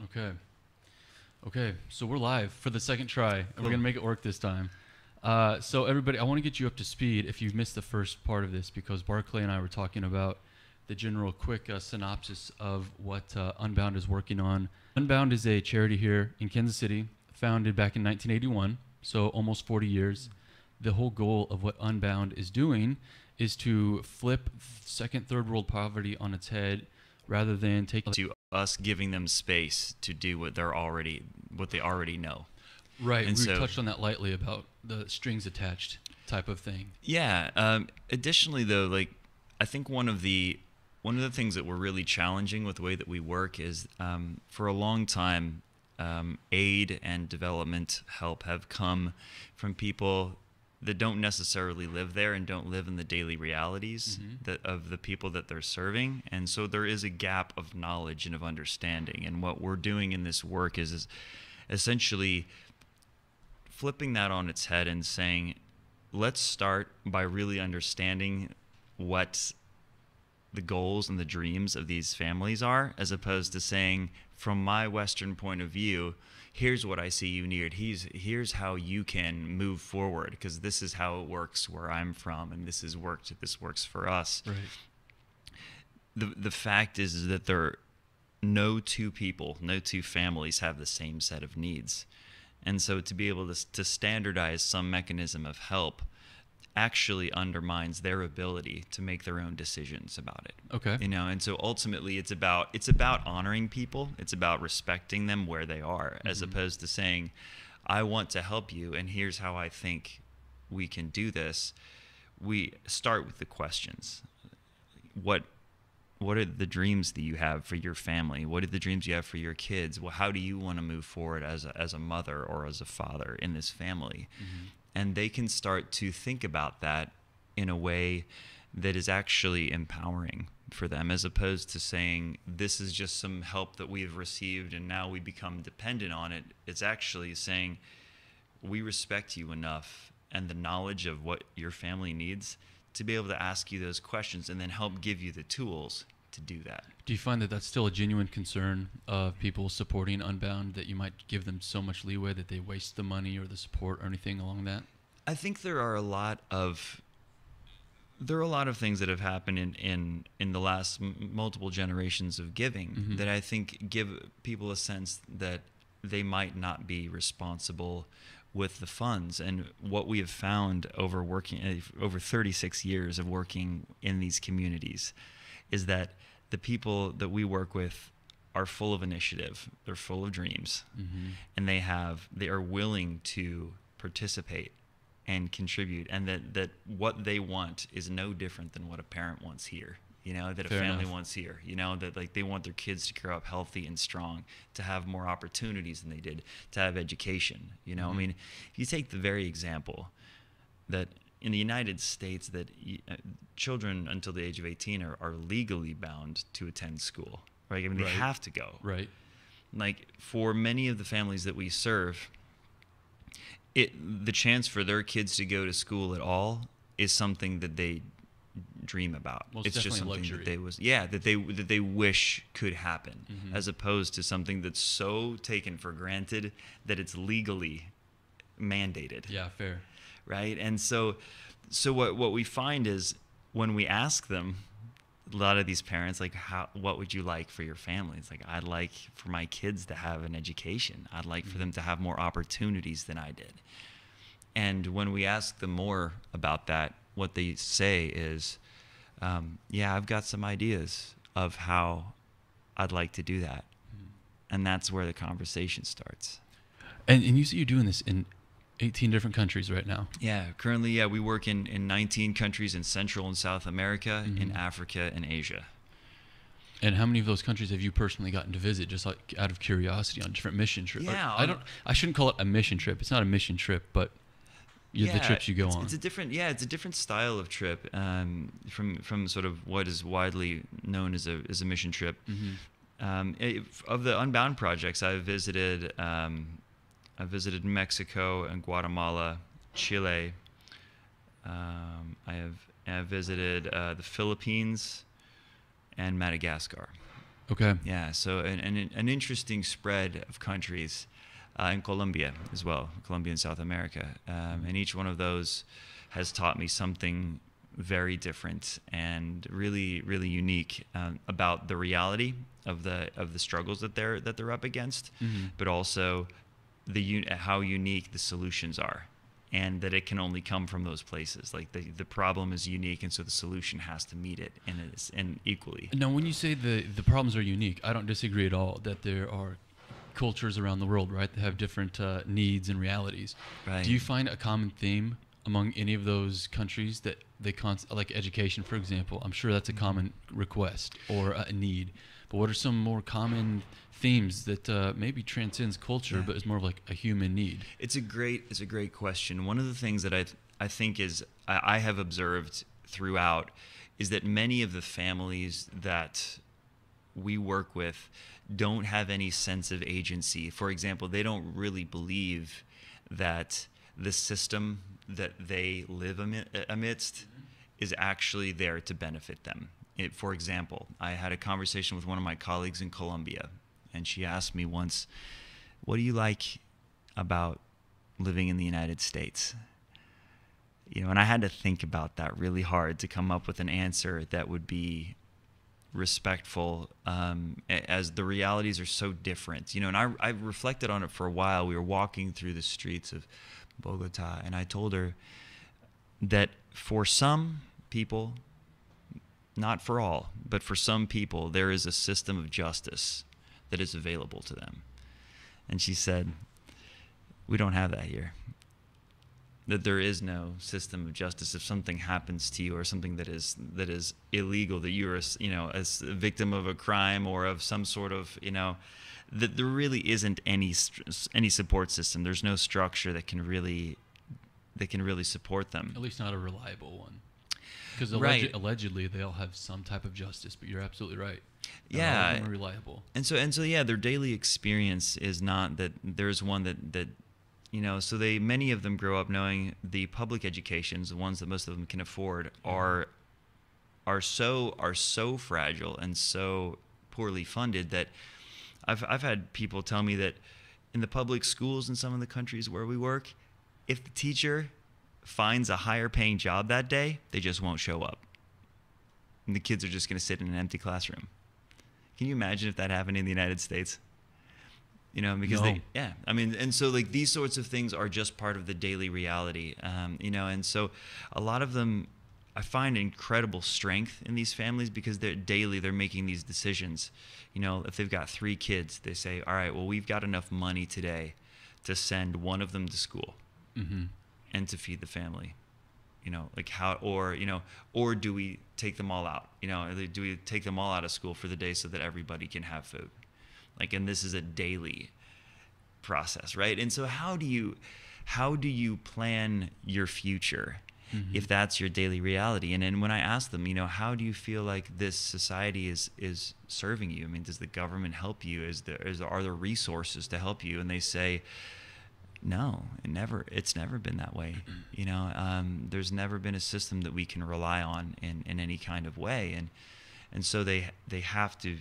Okay. Okay. So we're live for the second try, and we're gonna make it work this time. So everybody, I want to get you up to speed if you've missed the first part of this, because Barclay and I were talking about the general quick synopsis of what Unbound is working on. Unbound is a charity here in Kansas City, founded back in 1981, so almost 40 years. The whole goal of what Unbound is doing is to flip second, third world poverty on its head, rather than take to us giving them space to do what they already know. Right. And We so, touched on that lightly about the strings attached type of thing. yeah. Additionally, though, like I think one of the things that we're really challenging with the way that we work is for a long time, aid and development help have come from people that don't necessarily live there and don't live in the daily realities of the people that they're serving. And so there is a gap of knowledge and of understanding. And what we're doing in this work is essentially flipping that on its head and saying, let's start by really understanding what the goals and the dreams of these families are, as opposed to saying, from my Western point of view, here's what I see you need. Here's how you can move forward, because this is how it works where I'm from, and this works for us. Right. The fact is that no two families have the same set of needs. And so to be able to standardize some mechanism of help actually undermines their ability to make their own decisions about it. Okay. And so ultimately it's about honoring people. It's about respecting them where they are, as opposed to saying, I want to help you and here's how I think we can do this. We start with the questions. What are the dreams that you have for your family? What are the dreams you have for your kids? Well, how do you want to move forward as a mother or as a father in this family? And they can start to think about that in a way that is actually empowering for them, as opposed to saying, this is just some help that we've received and now we become dependent on it. It's actually saying, we respect you enough and the knowledge of what your family needs to be able to ask you those questions and then help give you the tools to do that. Do you find that that's still a genuine concern of people supporting Unbound, that you might give them so much leeway that they waste the money or the support or anything along that? I think there are a lot of things that have happened in the last multiple generations of giving that I think give people a sense that they might not be responsible with the funds. And what we have found over 36 years of working in these communities is that the people that we work with are full of initiative, they're full of dreams, and they are willing to participate and contribute, and that what they want is no different than what a parent wants here, that Fair a family enough. wants here, that like they want their kids to grow up healthy and strong, to have more opportunities than they did, to have education. I mean, if you take the very example that in the United States that children until the age of 18 are legally bound to attend school, right? I mean, they have to go. Right. Like for many of the families that we serve, the chance for their kids to go to school at all is something that they dream about. Well, it's just something luxury. that they wish could happen, as opposed to something that's so taken for granted that it's legally mandated. Yeah, fair. Right? And so what we find is when we ask them, a lot of these parents, like, what would you like for your family? It's like, I'd like for my kids to have an education. I'd like for them to have more opportunities than I did. And when we ask them more about that, what they say is, yeah, I've got some ideas of how I'd like to do that. And that's where the conversation starts. And you see you're doing this in 18 different countries right now. Yeah, currently, we work in 19 countries in Central and South America, in Africa, and Asia. And how many of those countries have you personally gotten to visit, just like out of curiosity, on different mission trips? Yeah, I shouldn't call it a mission trip. It's not a mission trip, but the trips you go on. It's a different style of trip from sort of what is widely known as a mission trip. Of the Unbound projects, I've visited Mexico and Guatemala, Chile. I have visited the Philippines and Madagascar. Okay. Yeah, so an interesting spread of countries in Colombia as well, Colombia and South America. And each one of those has taught me something very different and really, really unique about the reality of the struggles that they're up against, but also how unique the solutions are, and that it can only come from those places. Like the problem is unique, and so the solution has to meet it, and equally. Now, when you say the problems are unique, I don't disagree at all that there are cultures around the world, right, that have different needs and realities. Right. Do you find a common theme among any of those countries that like education, for example? I'm sure that's a common request or a need. But what are some more common themes that maybe transcends culture, but is more of like a human need? It's a great question. One of the things that I think I have observed throughout is that many of the families that we work with don't have any sense of agency. For example, they don't really believe that the system that they live amidst is actually there to benefit them. For example, I had a conversation with one of my colleagues in Colombia, and she asked me once, "What do you like about living in the United States?" And I had to think about that really hard to come up with an answer that would be respectful, as the realities are so different. And I reflected on it for a while. We were walking through the streets of Bogota, and I told her that for some people, not for all, but for some people, there is a system of justice that is available to them. And she said, "We don't have that here. That there is no system of justice. If something happens to you, or something that is illegal, that you're as a victim of a crime or of some sort of that there really isn't any support system. There's no structure that can really support them. At least not a reliable one. Because allegedly they all have some type of justice, but you're absolutely right. Yeah, all of them are reliable. And so yeah, their daily experience is not that there's one that. So many of them grow up knowing the public educations, the ones that most of them can afford, are so fragile and so poorly funded that I've had people tell me that in the public schools in some of the countries where we work, if the teacher finds a higher paying job that day, they just won't show up. And the kids are just going to sit in an empty classroom. Can you imagine if that happened in the United States? Because No. and so like these sorts of things are just part of the daily reality, and so a lot of them, I find incredible strength in these families because they're making these decisions. If they've got 3 kids, they say, all right, well, we've got enough money today to send one of them to school and to feed the family. Or do we take them all out? Do we take them all out of school for the day so that everybody can have food? And this is a daily process, right? And so how do you plan your future if that's your daily reality? And then when I ask them, how do you feel like this society is serving you? I mean, does the government help you? Are there resources to help you? And they say, no, it's never been that way. There's never been a system that we can rely on in any kind of way. And so they have to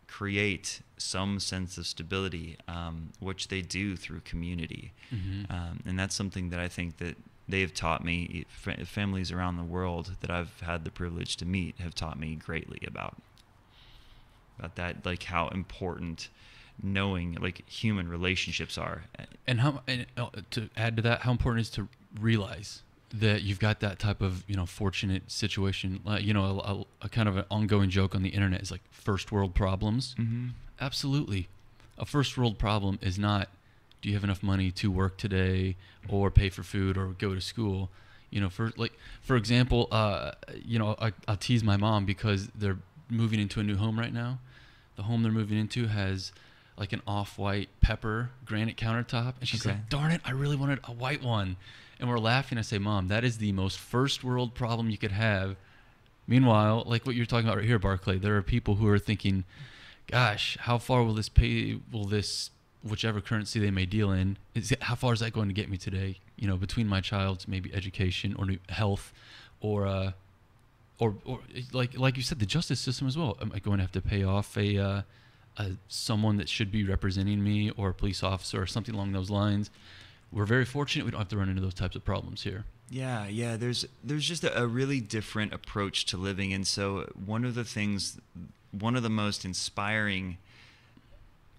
create some sense of stability, which they do through community. And that's something that I think that they've taught me. Families around the world that I've had the privilege to meet have taught me greatly about that, like how important knowing like human relationships are. And to add to that, how important it is to realize that you've got that type of fortunate situation. A kind of an ongoing joke on the internet is like first world problems. Absolutely, a first world problem is not, do you have enough money to work today or pay for food or go to school? For example, I tease my mom because they're moving into a new home right now. The home they're moving into has like an off-white pepper granite countertop, and she's like, darn it, I really wanted a white one. And we're laughing. I say, Mom, that is the most first world problem you could have. Meanwhile, like what you're talking about right here, Barclay, there are people who are thinking, gosh, how far will this whichever currency they may deal in, how far is that going to get me today? Between my child's maybe education or health or or like you said, the justice system as well. Am I going to have to pay off someone that should be representing me, or a police officer, or something along those lines? We're very fortunate we don't have to run into those types of problems here. Yeah, yeah. There's just a really different approach to living, and so one of the most inspiring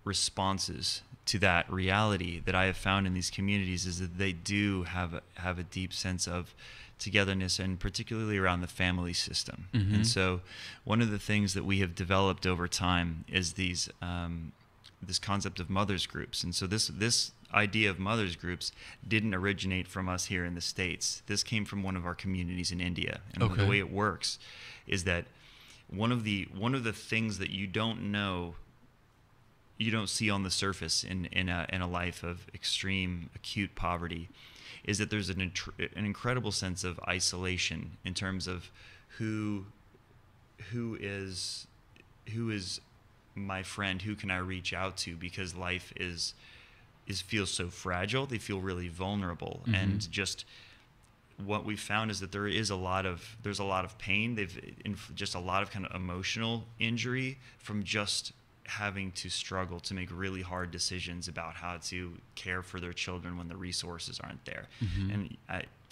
responses to that reality that I have found in these communities is that they do have a deep sense of togetherness, and particularly around the family system. Mm-hmm. And so one of the things that we have developed over time is this concept of mothers groups. And so this idea of mothers groups didn't originate from us here in the States. This came from one of our communities in India. And Okay. the way it works is that one of the things that you don't see on the surface in a life of extreme acute poverty is that there's an incredible sense of isolation in terms of who is my friend, who can I reach out to, because life feels so fragile. They feel really vulnerable. Mm-hmm. And just what we found is that there's a lot of pain. Just a lot of kind of emotional injury from just having to struggle to make really hard decisions about how to care for their children when the resources aren't there. Mm-hmm.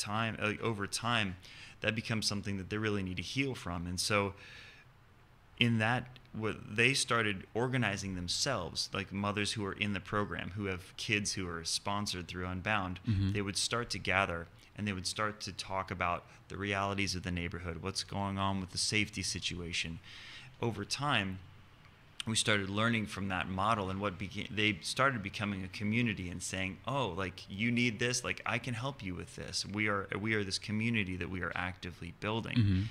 And over time, that becomes something that they really need to heal from. And so they started organizing themselves, like mothers who are in the program, who have kids who are sponsored through Unbound. Mm-hmm. They would start to gather, and they would start to talk about the realities of the neighborhood, what's going on with the safety situation. Over time, we started learning from that model, and they started becoming a community and saying, oh, like, you need this, like, I can help you with this. We are this community that we are actively building. Mm-hmm.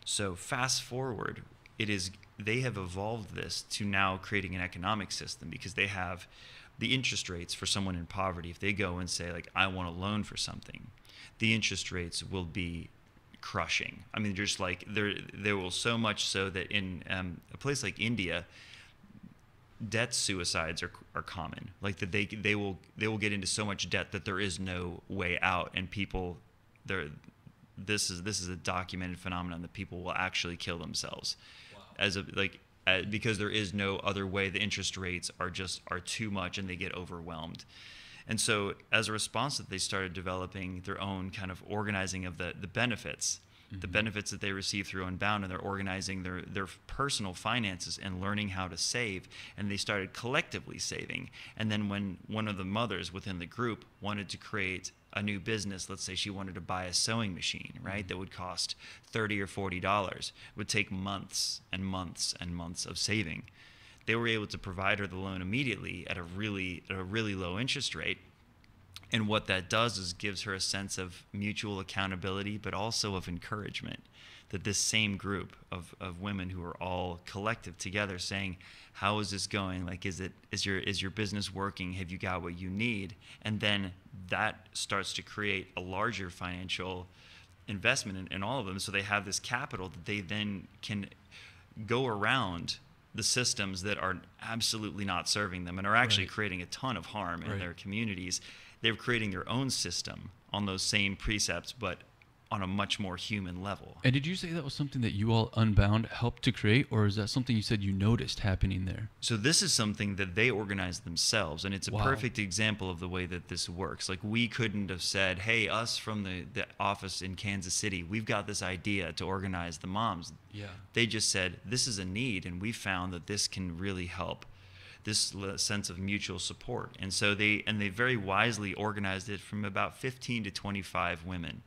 So fast forward, they have evolved this to now creating an economic system, because they have the interest rates for someone in poverty. If they go and say, like, I want a loan for something, the interest rates will be crushing. I mean, just like there will, so much so that in a place like India, debt suicides are common. Like, that they will get into so much debt that there is no way out, and people this is a documented phenomenon that people will actually kill themselves. Wow. Because there is no other way. The interest rates are too much, and they get overwhelmed. And so as a response to that, they started developing their own kind of organizing of the benefits. Mm-hmm. The benefits that they receive through Unbound, and they're organizing their personal finances and learning how to save, and they started collectively saving. And then when one of the mothers within the group wanted to create a new business, let's say she wanted to buy a sewing machine, right, that would cost $30 or $40, it would take months and months and months of saving. They were able to provide her the loan immediately at a really low interest rate. And what that does is gives her a sense of mutual accountability, but also of encouragement, that this same group of women who are all collective together saying, how is this going? Like, is your business working? Have you got what you need? And then that starts to create a larger financial investment in all of them. So they have this capital that they then can go around the systems that are absolutely not serving them and are actually Right. creating a ton of harm in Right. their communities. They're creating their own system on those same precepts, but on a much more human level. And did you say that was something that you all Unbound helped to create, or is that something you said you noticed happening there? So this is something that they organized themselves, and it's a Wow. perfect example of the way that this works. Like, we couldn't have said, hey, us from the office in Kansas City, we've got this idea to organize the moms. Yeah. They just said, this is a need, and we found that this can really help, this sense of mutual support. And so they very wisely organized it from about 15 to 25 women.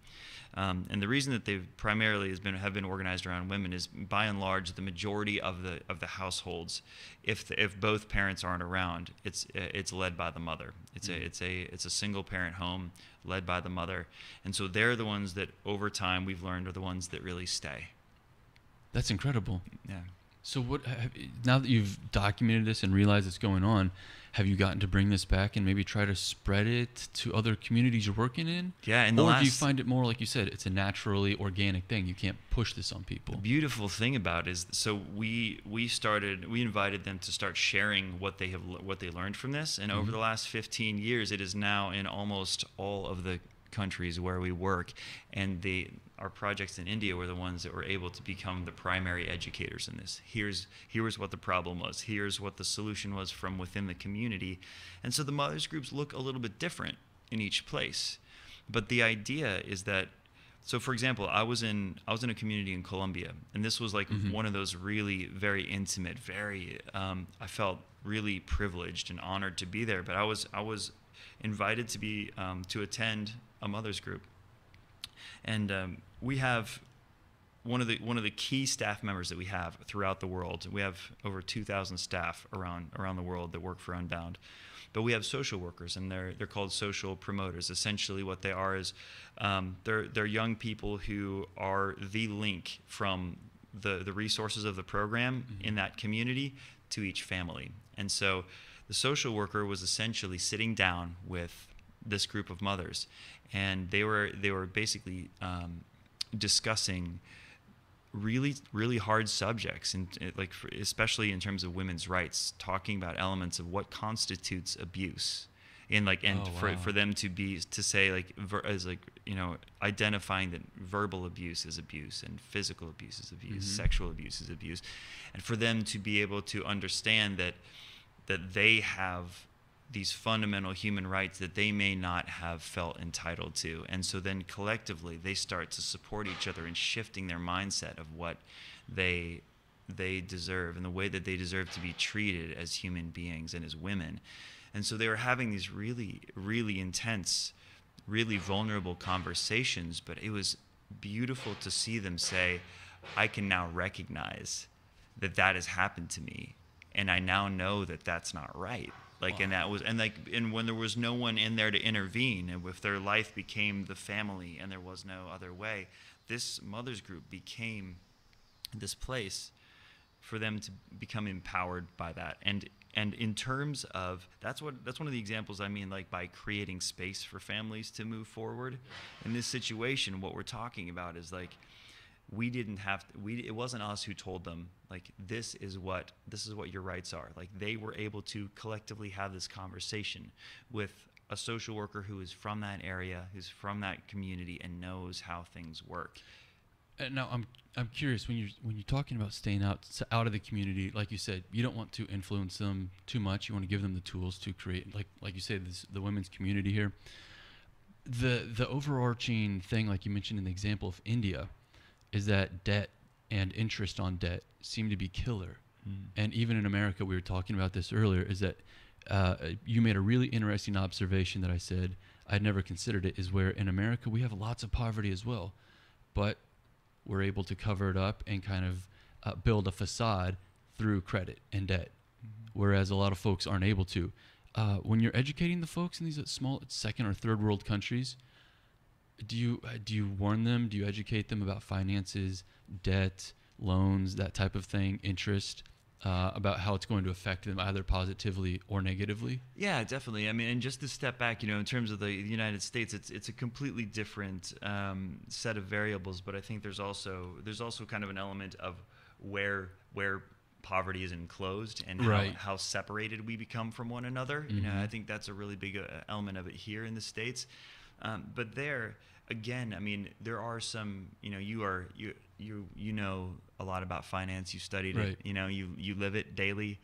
And the reason that they primarily have been organized around women is, by and large, the majority of the households, if both parents aren't around, it's led by the mother. It's a single parent home led by the mother, and so they're the ones that over time we've learned are the ones that really stay. That's incredible. Yeah. So now that you've documented this and realized it's going on, have you gotten to bring this back and maybe try to spread it to other communities you're working in? Yeah, or do you find it more, like you said, it's a naturally organic thing? You can't push this on people. The beautiful thing about it is, so we invited them to start sharing what they learned from this, and over the last 15 years, it is now in almost all of the countries where we work, and our projects in India were the ones that were able to become the primary educators in this. Here's what the problem was. Here's what the solution was from within the community. And so the mothers groups look a little bit different in each place. But the idea is that, so for example, I was in a community in Colombia, and this was like one of those really very intimate, I felt really privileged and honored to be there. But I was invited to be to attend a mothers group, and we have one of the key staff members that we have throughout the world. We have over 2,000 staff around the world that work for Unbound. But we have social workers, and they're called social promoters. Essentially, what they are is they're young people who are the link from the resources of the program in that community to each family. And so the social worker was essentially sitting down with this group of mothers, and they were basically discussing really hard subjects, and like especially in terms of women's rights, talking about elements of what constitutes abuse, and for them to say like as like, you know, identifying that verbal abuse is abuse and physical abuse is abuse, sexual abuse is abuse, and for them to be able to understand that they have these fundamental human rights that they may not have felt entitled to. And so then collectively they start to support each other in shifting their mindset of what they deserve and the way that they deserve to be treated as human beings and as women. And so they were having these really, really intense, really vulnerable conversations, but it was beautiful to see them say, I can now recognize that has happened to me, and I now know that that's not right. Like, wow. And when there was no one in there to intervene, and if their life became the family and there was no other way, this mothers group became this place for them to become empowered by that. And in terms of, that's one of the examples I mean, like by creating space for families to move forward. In this situation, what we're talking about is like, it wasn't us who told them, like, this is what your rights are. Like, they were able to collectively have this conversation with a social worker who is from that area, who's from that community, and knows how things work. Now I'm curious, when you're talking about staying out of the community, like you said, you don't want to influence them too much. You want to give them the tools to create, like you said, the women's community here. The overarching thing, like you mentioned in the example of India, is that debt and interest on debt seem to be killer. And even in America, we were talking about this earlier, is that you made a really interesting observation that I said I'd never considered it, is where in America we have lots of poverty as well, but we're able to cover it up and kind of build a facade through credit and debt, whereas a lot of folks aren't able to. When you're educating the folks in these small second or third world countries, do you warn them? Do you educate them about finances, debt, loans, that type of thing, interest, about how it's going to affect them either positively or negatively? Yeah, definitely. I mean, and just to step back, in terms of the United States, it's a completely different set of variables. But I think there's also kind of an element of where poverty is enclosed and how separated we become from one another. I think that's a really big element of it here in the States. But there, again, I mean, there are some, you know a lot about finance. You studied it, you live it daily.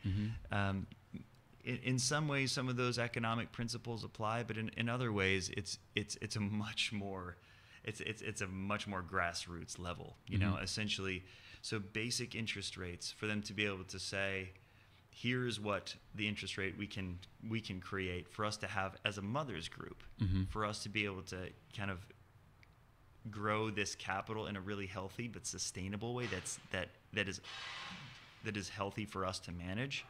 In some ways, some of those economic principles apply, but in other ways, it's a much more grassroots level, essentially. So basic interest rates, for them to be able to say, here's what the interest rate we can create for us to have as a mothers group, for us to be able to kind of grow this capital in a really healthy but sustainable way that is healthy for us to manage.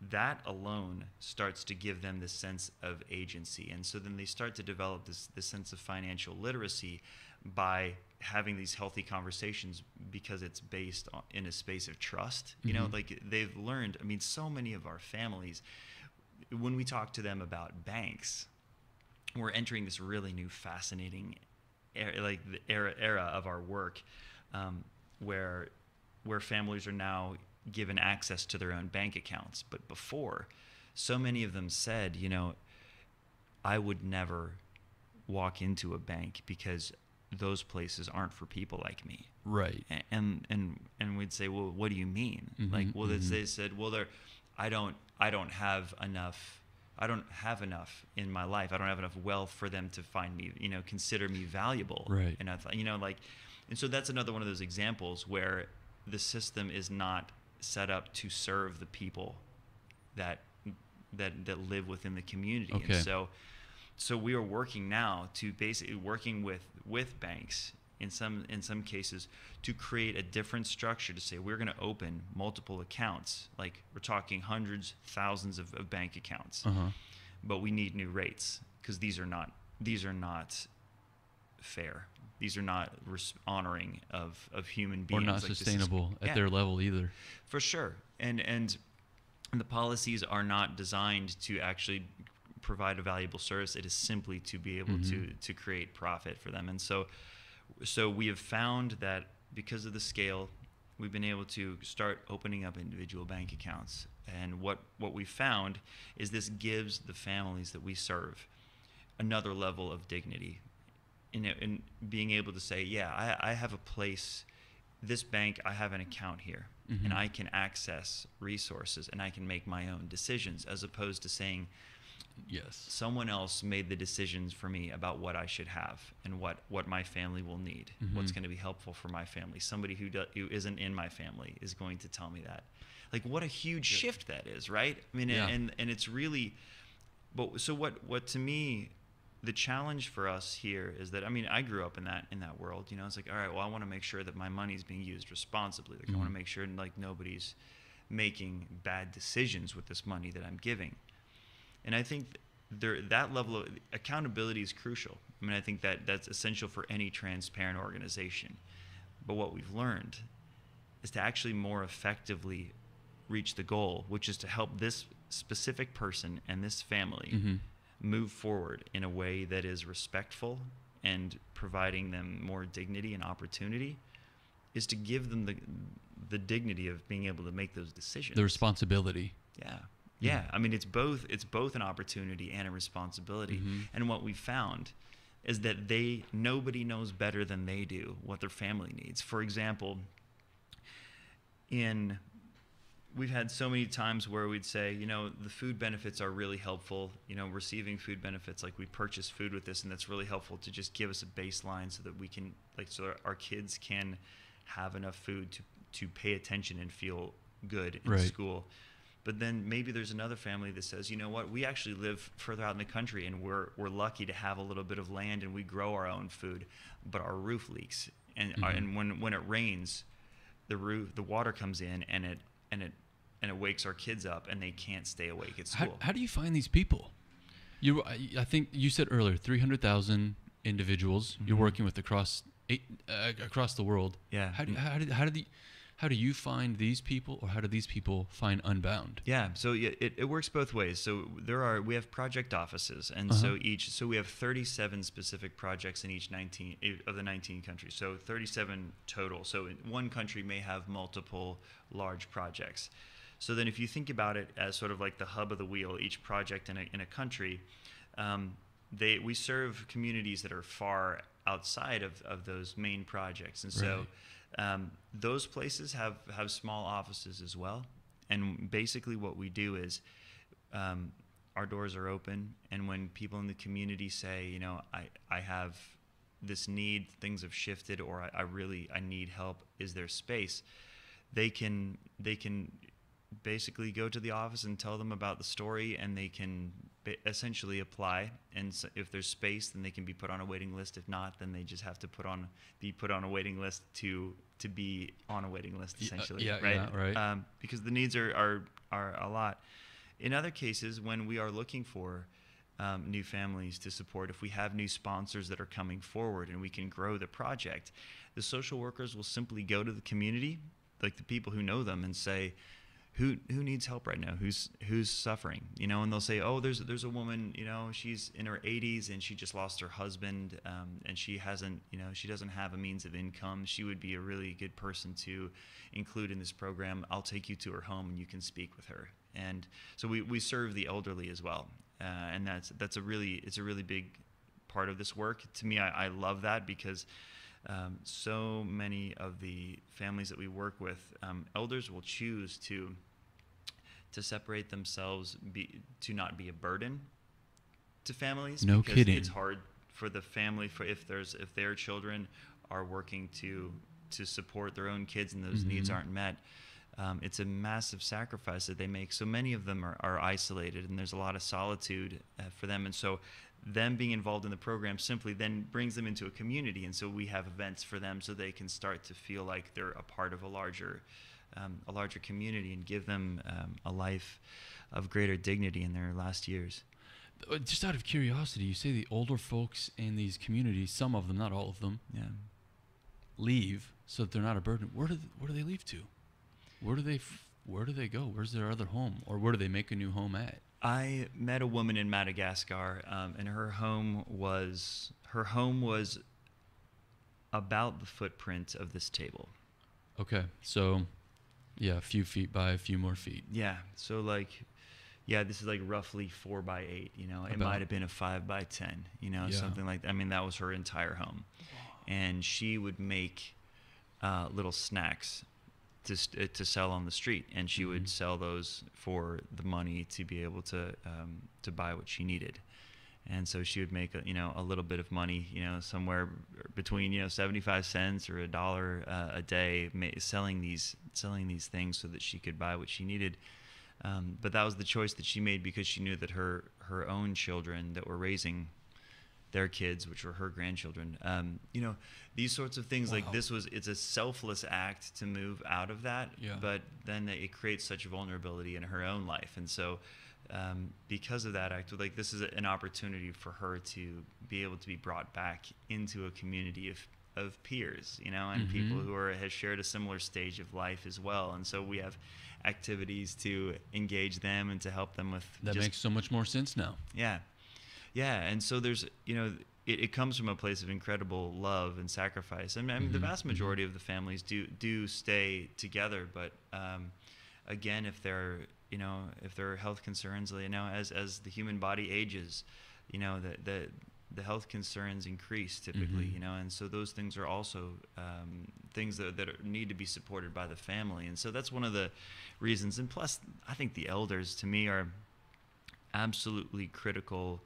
That alone starts to give them this sense of agency, and so then they start to develop this sense of financial literacy by having these healthy conversations, because it's based in a space of trust. Like they've learned, I mean, so many of our families, when we talk to them about banks, we're entering this really new fascinating era of our work, where families are now given access to their own bank accounts. But before, so many of them said, I would never walk into a bank because those places aren't for people like me. Right. And we'd say, well, what do you mean? Like, well, they said, well, I don't have enough. I don't have enough in my life. I don't have enough wealth for them to find me, consider me valuable. Right. And I thought, and so that's another one of those examples where the system is not set up to serve the people that live within the community. Okay. And so we are working now to basically working with banks in some cases to create a different structure to say we're going to open multiple accounts. Like we're talking hundreds, thousands of bank accounts, but we need new rates because these are not fair. These are not honoring of human beings. Or not like sustainable at their level either. For sure. And the policies are not designed to actually provide a valuable service. It is simply to be able to create profit for them. And so we have found that because of the scale, we've been able to start opening up individual bank accounts. And what we found is this gives the families that we serve another level of dignity in being able to say, yeah, I have a place, this bank, I have an account here, and I can access resources and I can make my own decisions, as opposed to saying, yes, someone else made the decisions for me about what I should have and what my family will need, what's going to be helpful for my family. Somebody who isn't in my family is going to tell me that. Like, what a huge shift that is, right? I mean, and it's really, but so what to me, the challenge for us here is that, I mean, I grew up in that world, it's like, all right, well, I want to make sure that my money's being used responsibly. Like I want to make sure like nobody's making bad decisions with this money that I'm giving. And I think that level of accountability is crucial. I mean, I think that's essential for any transparent organization. But what we've learned is to actually more effectively reach the goal, which is to help this specific person and this family move forward in a way that is respectful and providing them more dignity and opportunity, is to give them the dignity of being able to make those decisions. The responsibility. Yeah. I mean, it's both an opportunity and a responsibility. And what we found is that nobody knows better than they do what their family needs. For example, we've had so many times where we'd say, the food benefits are really helpful, receiving food benefits, like we purchase food with this, and that's really helpful to just give us a baseline so that we can, so our kids can have enough food to pay attention and feel good in school. But then maybe there's another family that says, you know what, we actually live further out in the country and we're lucky to have a little bit of land and we grow our own food, but our roof leaks. And when it rains, the water comes in and it wakes our kids up and they can't stay awake at school. How do you find these people? I think you said earlier, 300,000 individuals you're working with across the world. Yeah. How do you find these people, or how do these people find Unbound? Yeah, so it works both ways. So we have project offices, and so we have 37 specific projects in each 19 of the 19 countries. So 37 total. So one country may have multiple large projects. So then if you think about it as sort of like the hub of the wheel, each project in a country, we serve communities that are far outside of those main projects, and so those places have small offices as well. And basically what we do is our doors are open, and when people in the community say, I have this need, things have shifted, or I need help, is there space, they can basically go to the office and tell them about the story, and they can essentially apply. And so if there's space, then they can be put on a waiting list. If not, then they just have to be put on a waiting list to be on a waiting list, essentially. Right. Because the needs are a lot. In other cases, when we are looking for new families to support, if we have new sponsors that are coming forward and we can grow the project, the social workers will simply go to the community, like the people who know them, and say, who needs help right now? Who's suffering? And they'll say, oh, there's a woman, she's in her 80s and she just lost her husband, and she doesn't have a means of income. She would be a really good person to include in this program. I'll take you to her home and you can speak with her. And so we serve the elderly as well, and it's a really big part of this work. To me, I love that because so many of the families that we work with, elders will choose to separate themselves, to not be a burden to families. No because kidding. It's hard for the family, if their children are working to support their own kids and those needs aren't met. It's a massive sacrifice that they make. So many of them are isolated, and there's a lot of solitude for them. And so them being involved in the program simply then brings them into a community. And so we have events for them so they can start to feel like they're a part of a larger community, and give them a life of greater dignity in their last years. Just out of curiosity, you say the older folks in these communities, some of them, not all of them, leave so that they're not a burden. Where do they leave to? Where do they go? Where's their other home, or where do they make a new home at? I met a woman in Madagascar, and her home was about the footprint of this table. Okay, so yeah, a few feet by a few more feet. Yeah, so this is like roughly 4 by 8. It might have been a 5 by 10. Something like that. I mean, that was her entire home, and she would make little snacks to sell on the street, and she would sell those for the money to be able to buy what she needed. And so she would make a little bit of money, somewhere between 75 cents or $1 a day, selling these things so that she could buy what she needed. But that was the choice that she made because she knew that her own children that were raising their kids, which were her grandchildren, these sorts of things. Like it's a selfless act to move out of that, but then it creates such vulnerability in her own life. And so because of that act, this is an opportunity for her to be able to be brought back into a community of peers, and people who have shared a similar stage of life as well. And so we have activities to engage them and to help them with that. Makes so much more sense now. Yeah, and so there's, it comes from a place of incredible love and sacrifice. And I mean, the vast majority of the families do stay together, but again, if there are health concerns, as the human body ages, the health concerns increase typically, and so those things are also things that need to be supported by the family. And so that's one of the reasons. And plus, I think the elders, to me, are absolutely critical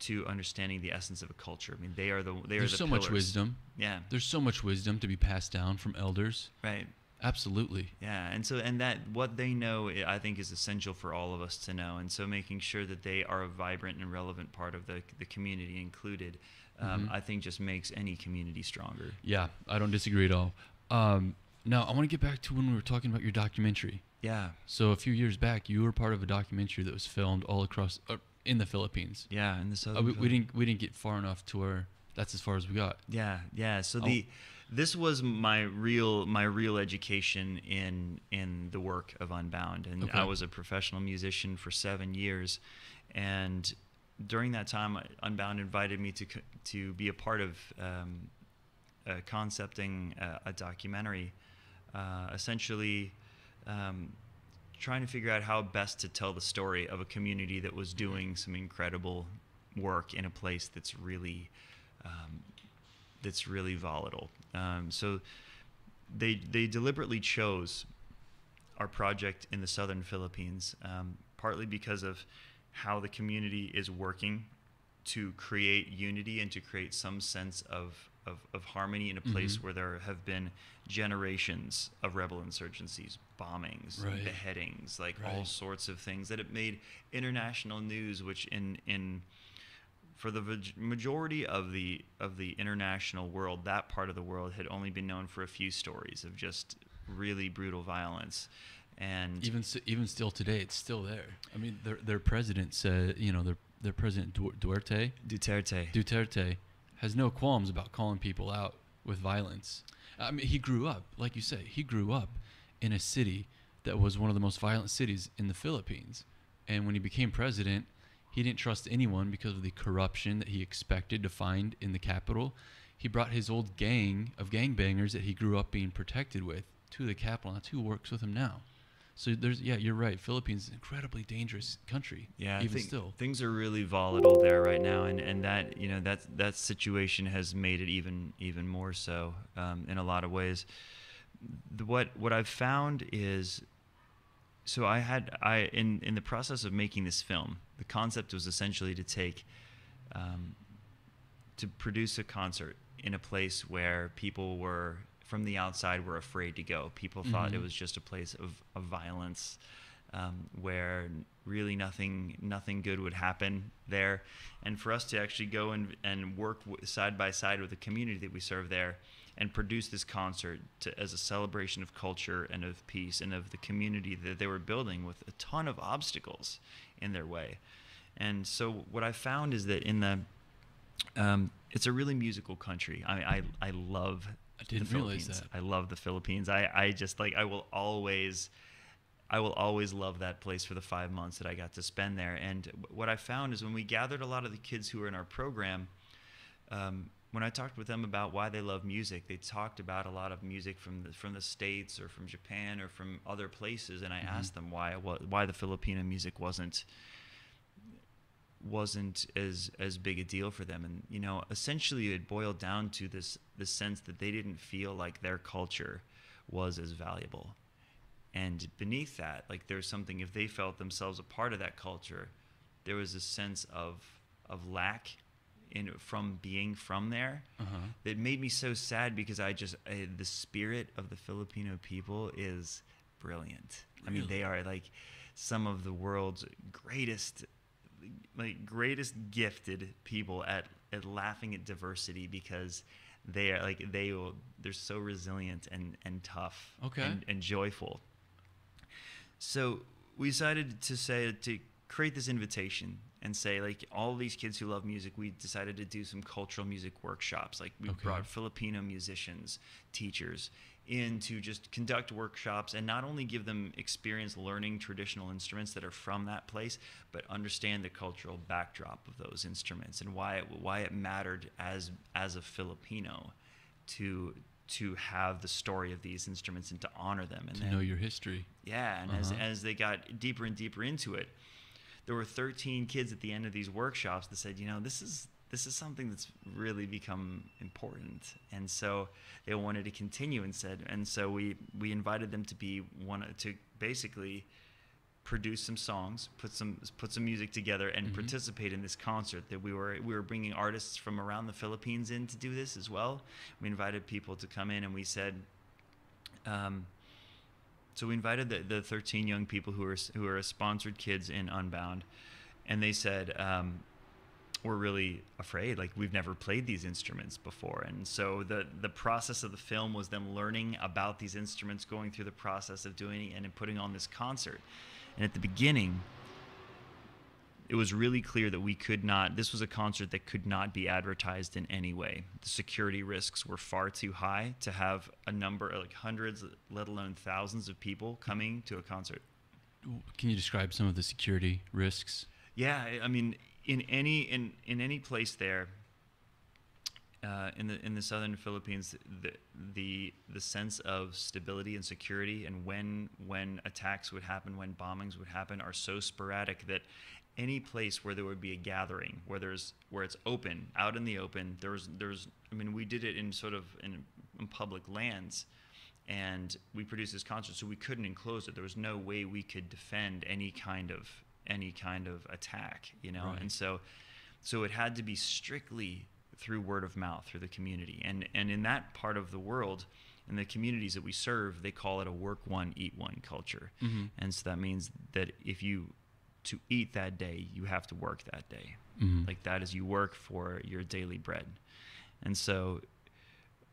to understanding the essence of a culture. I mean, they are the There's so pillars. much wisdom. Yeah. There's so much wisdom to be passed down from elders. Right. Absolutely. Yeah, and that what they know, I think, is essential for all of us to know. And so making sure that they are a vibrant and relevant part of the community included, I think just makes any community stronger. Yeah, I don't disagree at all. Now, I want to get back to when we were talking about your documentary. Yeah. So a few years back, you were part of a documentary that was filmed all across in the Philippines. Yeah, in the southern. We didn't get far enough to where that's as far as we got. Yeah. So this was my real education in the work of Unbound, and I was a professional musician for 7 years, and during that time, Unbound invited me to be a part of concepting a documentary, essentially. Trying to figure out how best to tell the story of a community that was doing some incredible work in a place that's really volatile. So they deliberately chose our project in the southern Philippines, partly because of how the community is working to create unity and to create some sense of harmony in a place where there have been generations of rebel insurgencies, bombings, beheadings, all sorts of things that have made international news, which for the majority of the international world, that part of the world had only been known for a few stories of just really brutal violence. And even still today, it's still there. I mean, their president said, their president Duterte has no qualms about calling people out with violence. I mean, he grew up, like you say, in a city that was one of the most violent cities in the Philippines. And when he became president, he didn't trust anyone because of the corruption that he expected to find in the capital. He brought his old gang of gangbangers that he grew up being protected with to the capital, and that's who works with him now. So there's, yeah, you're right. Philippines is an incredibly dangerous country. Yeah, I even think still. things are really volatile there right now, and that that situation has made it even more so in a lot of ways. What I've found is, so I in the process of making this film, the concept was essentially to take um, to produce a concert in a place where people were from the outside were afraid to go. People thought it Mm-hmm. was just a place of violence, where really nothing good would happen there, and for us to actually go and work side by side with the community that we serve there, and produce this concert as a celebration of culture and of peace and of the community that they were building with a ton of obstacles in their way. And so what I found is that in the it's a really musical country. I love I the didn't realize Philippines. that. I love the Philippines. I just like I will always love that place for the 5 months that I got to spend there. And what I found is when we gathered a lot of the kids who were in our program, when I talked with them about why they love music, they talked about a lot of music from the States or from Japan or from other places, and I Mm-hmm. asked them why the Filipino music wasn't as big a deal for them. And essentially it boiled down to this sense that they didn't feel like their culture was as valuable, and beneath that, like, there's something, if they felt themselves a part of that culture, there was a sense of lack from being from there, Uh-huh. that made me so sad, because the spirit of the Filipino people is brilliant. I mean, they Really? are like some of the world's greatest gifted people at laughing at diversity, because they are like they're so resilient and tough Okay. and joyful. So we decided to create this invitation and say, like, all these kids who love music, we decided to do some cultural music workshops. Like, we Okay. brought Filipino musicians, teachers in to just conduct workshops and not only give them experience learning traditional instruments that are from that place, but understand the cultural backdrop of those instruments and why it mattered as a Filipino to have the story of these instruments and to honor them. And To know your history. yeah, and Uh-huh. as they got deeper and deeper into it, there were 13 kids at the end of these workshops that said, this is something that's really become important, and so they wanted to continue, and so we invited them to basically produce some songs, put some music together, and Mhm. participate in this concert. That we were bringing artists from around the Philippines in to do this as well. We invited people to come in, and we said. So we invited the 13 young people who are sponsored kids in Unbound, and they said, we're really afraid. Like, we've never played these instruments before. And so the process of the film was them learning about these instruments, going through the process of doing it, and putting on this concert. And at the beginning, it was really clear that this was a concert that could not be advertised in any way. The security risks were far too high to have a number, like hundreds, let alone thousands of people coming to a concert. Can you describe some of the security risks? Yeah, I mean, in any place there, in the southern Philippines, the sense of stability and security, and when attacks would happen, when bombings would happen, are so sporadic that any place where there would be a gathering, where it's open, out in the open, there's I mean, we did it in sort of in public lands, and we produced this concert, so we couldn't enclose it. There was no way we could defend any kind of attack, Right. And so it had to be strictly through word of mouth, through the community. And in that part of the world, in the communities that we serve, they call it a work one, eat one culture. Mm-hmm. And so that means that to eat that day, you have to work that day. Mm-hmm. Like, that is, you work for your daily bread. And so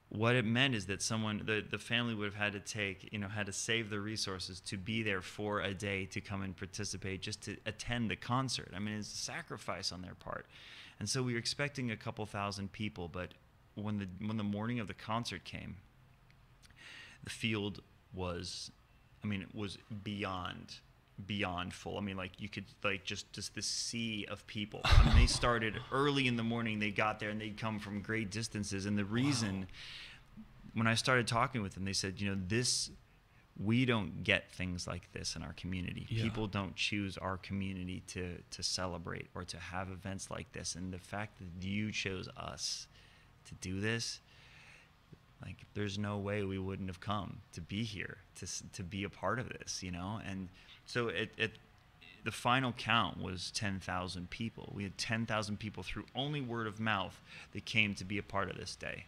what it meant is that the family would have had to had to save the resources to be there for a day to come and participate, just to attend the concert. I mean, it's a sacrifice on their part. And so we were expecting a couple thousand people, but when the morning of the concert came, the field was, it was beyond full. I mean, like, you could, like, just this sea of people. I mean, they started early in the morning. They got there, and they'd come from great distances. And the reason, when I started talking with them, they said, we don't get things like this in our community. Yeah. People don't choose our community to celebrate or to have events like this. And the fact that you chose us to do this, like, there's no way we wouldn't have come to be here, to be a part of this, you know? And so the final count was 10,000 people. We had 10,000 people through only word of mouth that came to be a part of this day.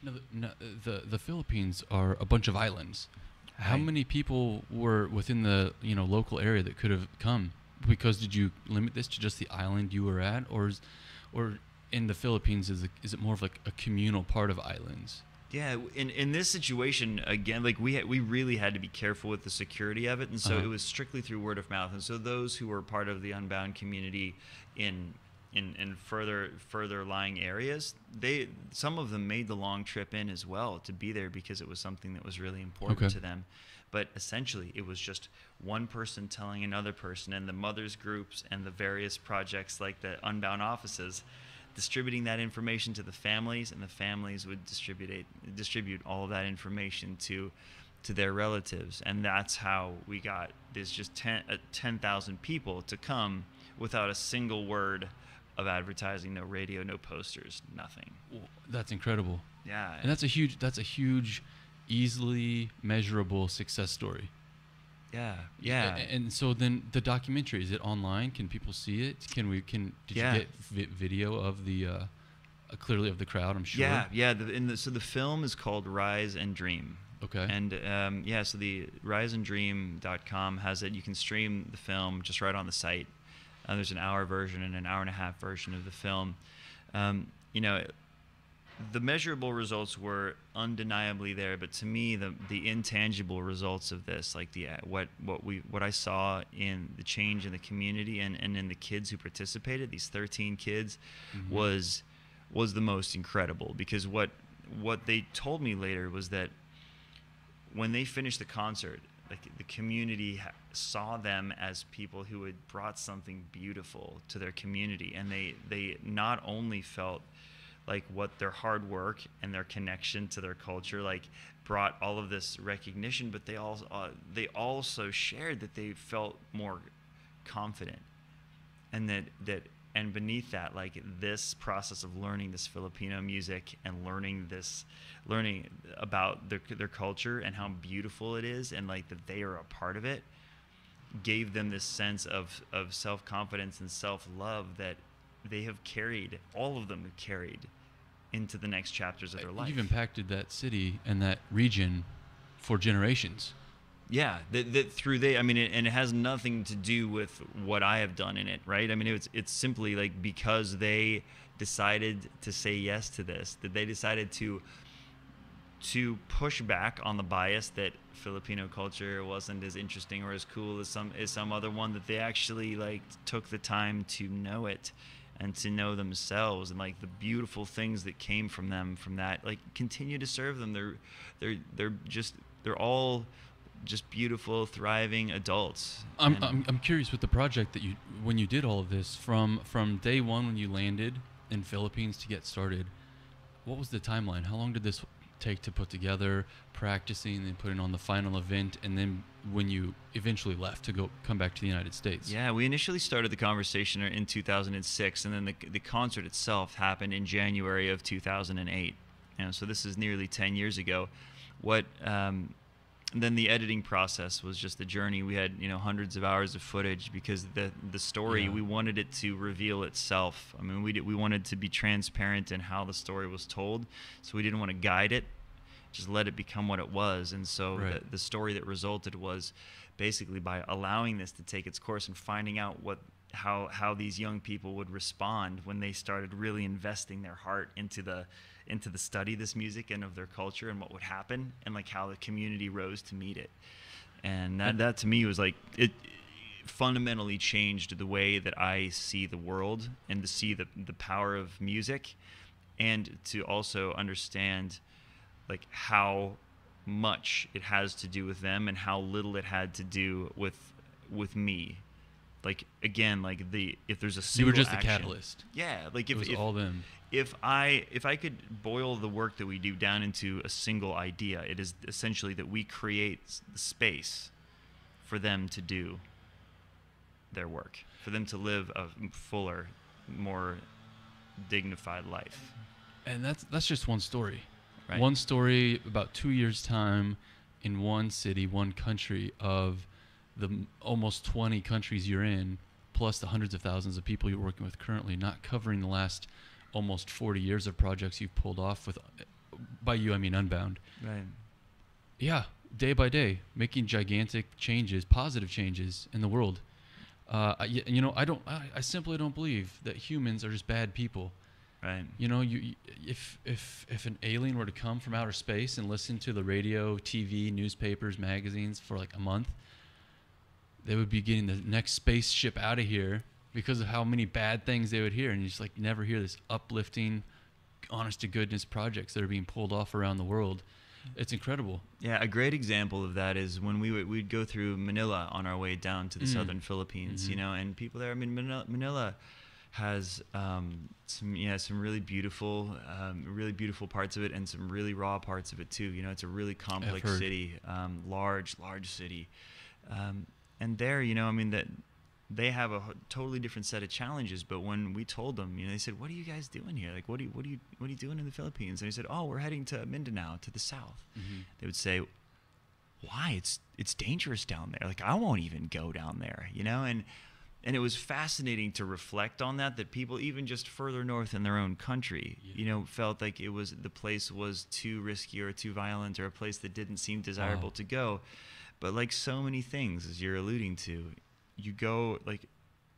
No, the Philippines are a bunch of islands. How Right. many people were within the local area that could have come? Because did you limit this to just the island you were at, or in the Philippines is it more of like a communal part of islands? Yeah, in this situation, again, like we really had to be careful with the security of it, and so it was strictly through word of mouth. And so those who were part of the Unbound community in further lying areas, some of them made the long trip in as well to be there because it was something that was really important to them. But essentially, it was just one person telling another person, and the mothers groups and the various projects like the Unbound offices, distributing that information to the families, and the families would distribute all of that information to their relatives. And that's how we got this just 10,000 people to come without a single word of advertising, no radio, no posters, nothing. Well, that's incredible. Yeah. And that's a huge, easily measurable success story. Yeah. And so then the documentary, is it online? Can people see it? Did you get video of the clearly of the crowd? I'm sure. Yeah. So the film is called Rise and Dream. Okay. And so the riseanddream.com has it. You can stream the film just right on the site. There's an hour version and an hour and a half version of the film. The measurable results were undeniably there, but to me, the intangible results of this, like what I saw in the change in the community and in the kids who participated, these 13 kids, was the most incredible. Because what they told me later was that when they finished the concert, like, the community saw them as people who had brought something beautiful to their community, and they not only felt like what their hard work and their connection to their culture like brought all of this recognition, but they also shared that they felt more confident, and and beneath that, like, this process of learning this Filipino music and learning about their culture and how beautiful it is, and like that they are a part of it, gave them this sense of self-confidence and self-love that they have carried, all of them have carried into the next chapters of their life. You've impacted that city and that region for generations. Yeah, and it has nothing to do with what I have done in it, right? I mean, it's simply like because they decided to say yes to this, that they decided to push back on the bias that Filipino culture wasn't as interesting or as cool as some other one, that they actually like took the time to know it and to know themselves, and like the beautiful things that came from that, like, continue to serve them. They're all just beautiful, thriving adults. I'm curious with the project that when you did all of this from day one when you landed in Philippines to get started, what was the timeline? How long did this take to put together, practicing, then putting on the final event, and then when you eventually left to come back to the United States? Yeah, we initially started the conversation in 2006, and then the concert itself happened in January of 2008. So this is nearly 10 years ago. Then the editing process was just a journey. We had hundreds of hours of footage because the story, we wanted it to reveal itself. I mean, we wanted to be transparent in how the story was told, so we didn't want to guide it, just let it become what it was. And so the story that resulted was basically by allowing this to take its course and finding out how these young people would respond when they started really investing their heart into the study of this music and of their culture, and what would happen, and like how the community rose to meet it. And that to me was like, it fundamentally changed the way that I see the world, and to see the power of music, and to also understand like how much it has to do with them and how little it had to do with me Like again, like if there's a You single were just action, the catalyst. Yeah, like It was all them. if I could boil the work that we do down into a single idea, it is essentially that we create the space for them to do their work, for them to live a fuller, more dignified life. And that's just one story. Right. One story about 2 years' time in one city, one country of the almost 20 countries you're in, plus the hundreds of thousands of people you're working with currently, not covering the last almost 40 years of projects you've pulled off with, by you I mean Unbound. Right. Yeah, day by day, making gigantic changes, positive changes in the world. You know, I simply don't believe that humans are just bad people. Right. You know, if an alien were to come from outer space and listen to the radio, TV, newspapers, magazines for like a month, they would be getting the next spaceship out of here because of how many bad things they would hear, and you just like never hear this uplifting, honest to goodness projects that are being pulled off around the world. It's incredible. Yeah, a great example of that is when we'd go through Manila on our way down to the southern Philippines, you know, and people there. I mean, Manila has some really beautiful parts of it, and some really raw parts of it too. You know, it's a really complex city, large city, and there, you know, I mean that they have a totally different set of challenges. But when we told them, you know, they said, "What are you guys doing here? Like, what are you doing in the Philippines?" And we said, "Oh, we're heading to Mindanao, to the south." They would say, "Why? It's dangerous down there. Like, I won't even go down there." You know, and it was fascinating to reflect on that people even just further north in their own country, you know, felt like the place was too risky or too violent, or a place that didn't seem desirable to go. But like so many things, as you're alluding to, you go, like,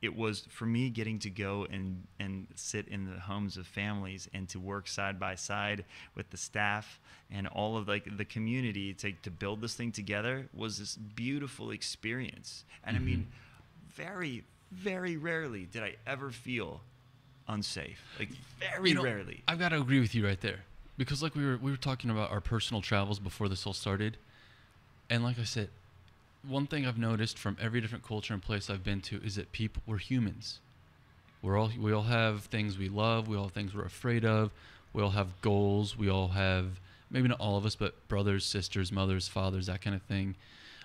it was for me getting to go and sit in the homes of families and to work side by side with the staff and all of like the community to build this thing together was this beautiful experience. And I mean, very, very rarely did I ever feel unsafe. Like, very rarely. I've got to agree with you right there, because like we were talking about our personal travels before this all started, and like I said, one thing I've noticed from every different culture and place I've been to is that we're humans. We all have things we love. We all have things we're afraid of. We all have goals. We all have, maybe not all of us, but brothers, sisters, mothers, fathers, that kind of thing.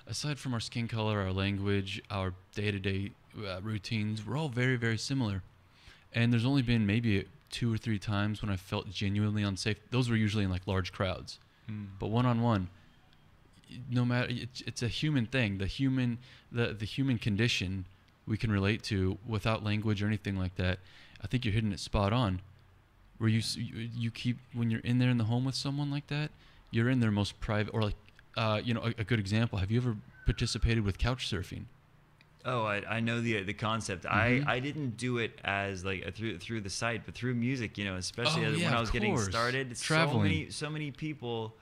Aside from our skin color, our language, our day-to-day routines, we're all very, very similar. And there's only been maybe 2 or 3 times when I felt genuinely unsafe. Those were usually in like large crowds. But one-on-one, no matter, it's a human thing. The human condition we can relate to without language or anything like that. I think you're hitting it spot on. Where you keep, when you're in there in the home with someone like that, you're in their most private, or like, you know, a good example. Have you ever participated with couch surfing? Oh, I know the concept. I didn't do it as like through the site, but through music. You know, especially when I was getting started. Traveling. So many people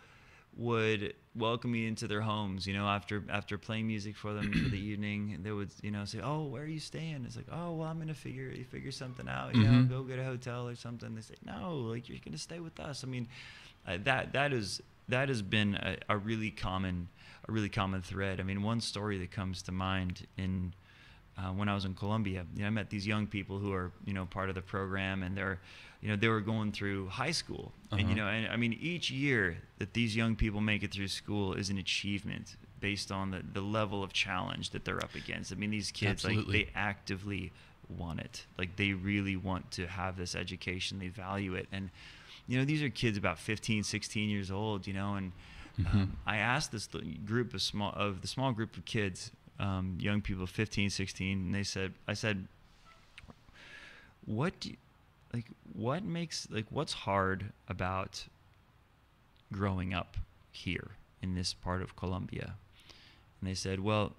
would welcome me into their homes. You know, after playing music for them for the evening, they would, you know, say, "Oh, where are you staying?" It's like, "Oh, well, I'm gonna figure something out. You know, go get a hotel or something." They say, "No, like, you're gonna stay with us." I mean, that has been a really common thread. I mean, one story that comes to mind in when I was in Colombia, you know, I met these young people who are, you know, part of the program, and they were going through high school, and you know, and I mean, each year that these young people make it through school is an achievement based on the level of challenge that they're up against. I mean, these kids, like, they actively want it, like, they really want to have this education, they value it, and you know, these are kids about 15, 16 years old, you know, and I asked this group of the small group of kids, young people, 15, 16, and I said, what's hard about growing up here in this part of Colombia? And they said, well,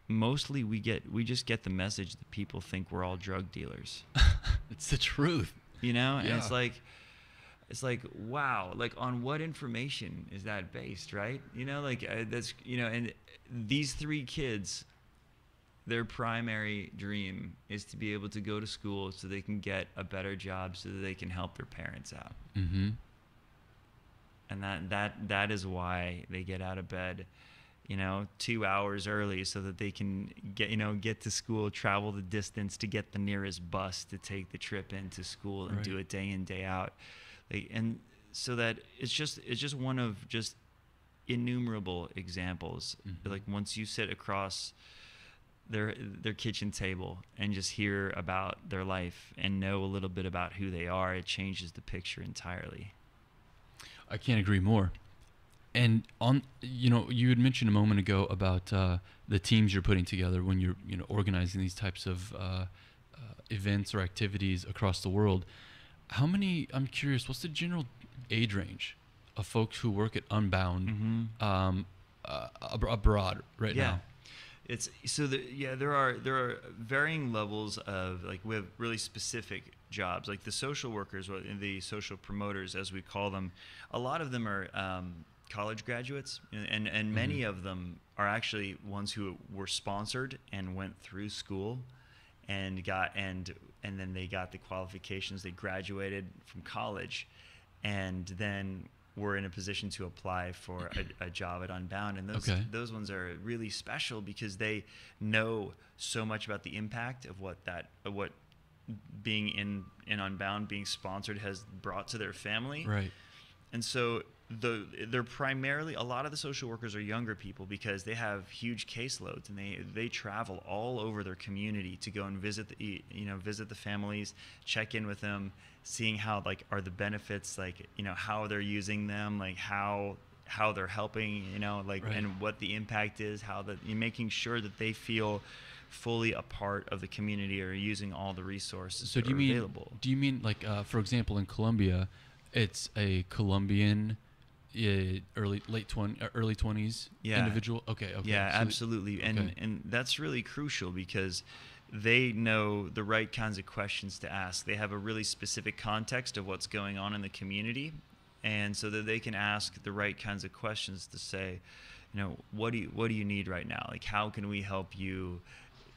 mostly we just get the message that people think we're all drug dealers. It's the truth. You know, and it's like, wow, like, on what information is that based, right? You know, like, that's, you know, and these 3 kids, their primary dream is to be able to go to school so they can get a better job so that they can help their parents out. And that is why they get out of bed, 2 hours early so that they can get to school, travel the distance to get the nearest bus to take the trip into school and do it day in, day out. And so that it's just one of just innumerable examples. Like once you sit across their kitchen table and just hear about their life and know a little bit about who they are, it changes the picture entirely. I can't agree more. And you had mentioned a moment ago about the teams you're putting together when you're organizing these types of events or activities across the world. I'm curious, what's the general age range of folks who work at Unbound abroad right now? There are varying levels of, like, we have really specific jobs, like the social workers or the social promoters, as we call them. A lot of them are college graduates, and many of them are actually ones who were sponsored and went through school and then they got the qualifications. They graduated from college and then were in a position to apply for a job at Unbound, and those ones are really special because they know so much about the impact of what being in Unbound, being sponsored, has brought to their family. Right. And so they're primarily, a lot of the social workers are younger people because they have huge caseloads, and they travel all over their community to go and visit the families, check in with them, seeing how, like, are the benefits, like, how they're using them, like how they're helping, and what the impact is, making sure that they feel fully a part of the community or using all the resources that are available. Do you mean like, for example, in Colombia, it's a Colombian early 20s individual? Okay. Yeah, so absolutely. And that's really crucial because they know the right kinds of questions to ask. They have a really specific context of what's going on in the community, and so that they can ask the right kinds of questions to say, what do you need right now? Like, how can we help you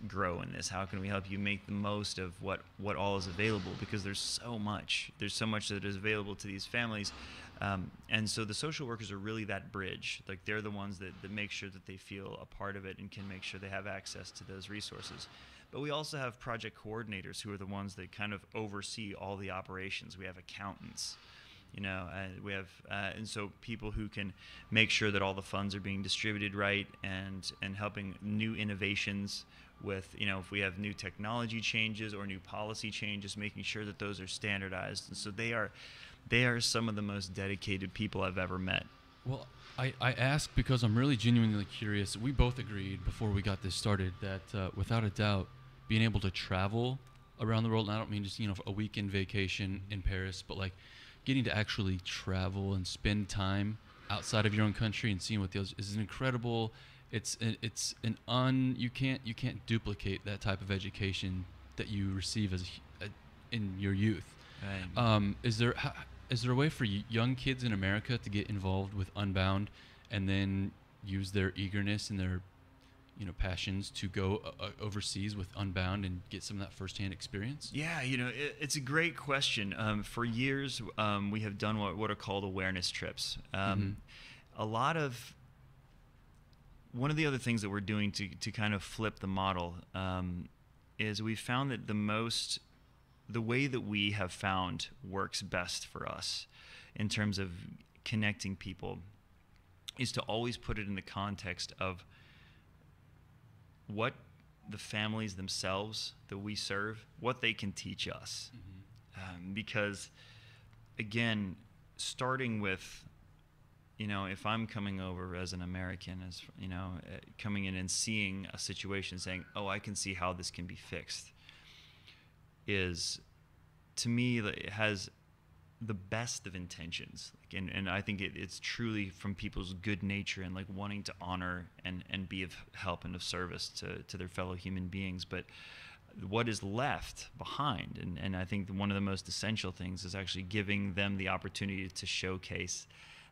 grow in this? How can we help you make the most of what all is available? Because there's so much that is available to these families. And so the social workers are really that bridge. Like, they're the ones that make sure that they feel a part of it and can make sure they have access to those resources. But we also have project coordinators who are the ones that kind of oversee all the operations. We have accountants, we have, and so people who can make sure that all the funds are being distributed right, and helping new innovations with, if we have new technology changes or new policy changes, making sure that those are standardized. And so they are some of the most dedicated people I've ever met. Well, I ask because I'm really genuinely curious. We both agreed before we got this started that without a doubt, being able to travel around the world, and I don't mean just a weekend vacation in Paris, but like getting to actually travel and spend time outside of your own country and seeing what the others is an incredible. You can't duplicate that type of education that you receive in your youth. Right. Is there a way for young kids in America to get involved with Unbound and then use their eagerness and their passions to go overseas with Unbound and get some of that firsthand experience? Yeah, it's a great question. For years, we have done what are called awareness trips. One of the other things that we're doing to kind of flip the model is we found that the way that we have found works best for us in terms of connecting people is to always put it in the context of what the families themselves that we serve, what they can teach us. Because, again, starting with, if I'm coming over as an American, as coming in and seeing a situation, saying, "Oh, I can see how this can be fixed," is, to me, it has the best of intentions, and I think it's truly from people's good nature and like wanting to honor and be of help and of service to their fellow human beings. But what is left behind, and I think one of the most essential things, is actually giving them the opportunity to showcase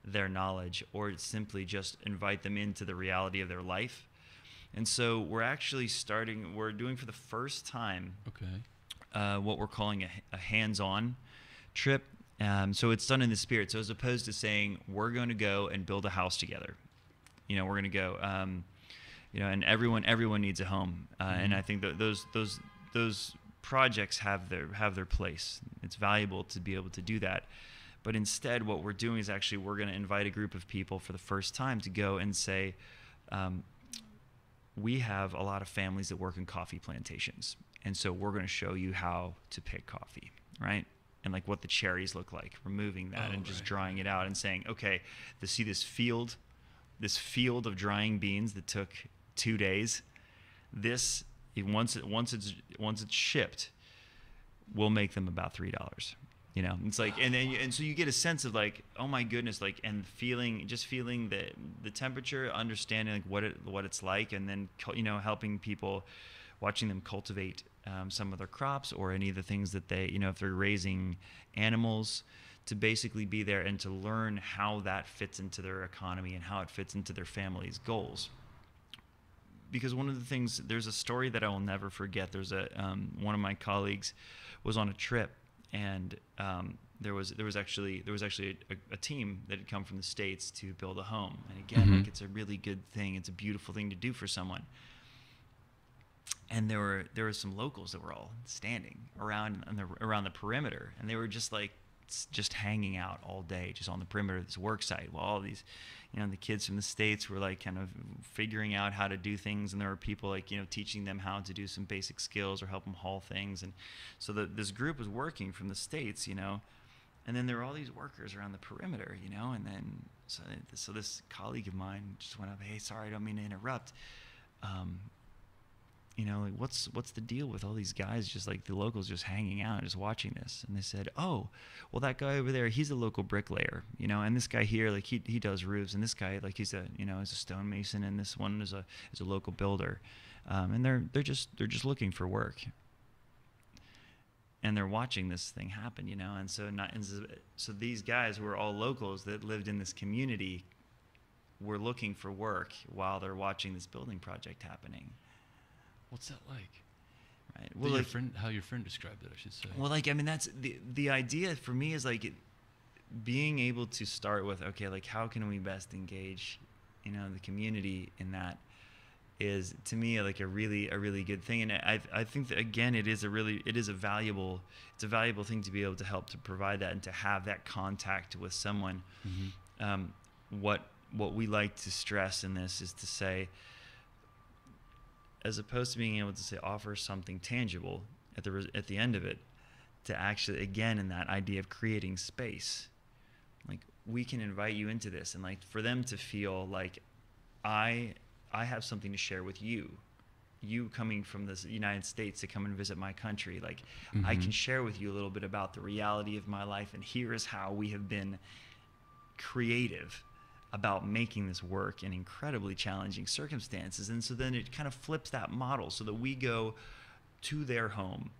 their knowledge, or simply just invite them into the reality of their life. And so we're doing for the first time what we're calling a hands-on trip. So it's done in the spirit. So as opposed to saying, we're going to go and build a house together, we're going to go. And everyone needs a home, and I think that those projects have their place. It's valuable to be able to do that. But instead, what we're doing is actually we're going to invite a group of people for the first time to go and say, we have a lot of families that work in coffee plantations, and so we're going to show you how to pick coffee, right? And like what the cherries look like, removing that and just drying it out and saying, okay, see this field of drying beans that took 2 days. Once it's shipped, we'll make them about $3. It's like, and so you get a sense of like, oh my goodness, like, and feeling the temperature, understanding like what it's like, and then helping people, watching them cultivate some of their crops or any of the things that they, if they're raising animals, to basically be there and to learn how that fits into their economy and how it fits into their family's goals. Because one of the things, there's a story that I will never forget. There's one of my colleagues was on a trip, and there was actually a team that had come from the States to build a home. And again, like, it's a really good thing. It's a beautiful thing to do for someone. And there were some locals that were all standing around the perimeter, and they were just hanging out all day, just on the perimeter of this work site, while all these, the kids from the States were like kind of figuring out how to do things, and there were people like, teaching them how to do some basic skills or help them haul things. And so this group was working from the States, and then there were all these workers around the perimeter, and then so this colleague of mine just went up, hey, sorry, I don't mean to interrupt. Like, what's the deal with all these guys, just like the locals, just hanging out and just watching this? And they said, oh, well, that guy over there, he's a local bricklayer, and this guy here, like, he does roofs, and this guy, like, he's a is a stonemason, and this one is a local builder, and they're just looking for work, and they're watching this thing happen, and so these guys who are all locals that lived in this community were looking for work while they're watching this building project happening. What's that like? Right. Well, how your friend described it, I should say. Well, like, I mean, that's the idea for me is like being able to start with, okay, like, how can we best engage, the community in that, is to me like a really good thing. And I think that, again, it is a valuable thing to be able to help to provide that and to have that contact with someone. What we like to stress in this is to say, as opposed to being able to say offer something tangible at the end of it, to actually, again, in that idea of creating space, like, we can invite you into this, and like for them to feel like I have something to share with you coming from the United States to come and visit my country, like, I can share with you a little bit about the reality of my life, and here is how we have been creative about making this work in incredibly challenging circumstances. And so then it kind of flips that model, so that we go to their home,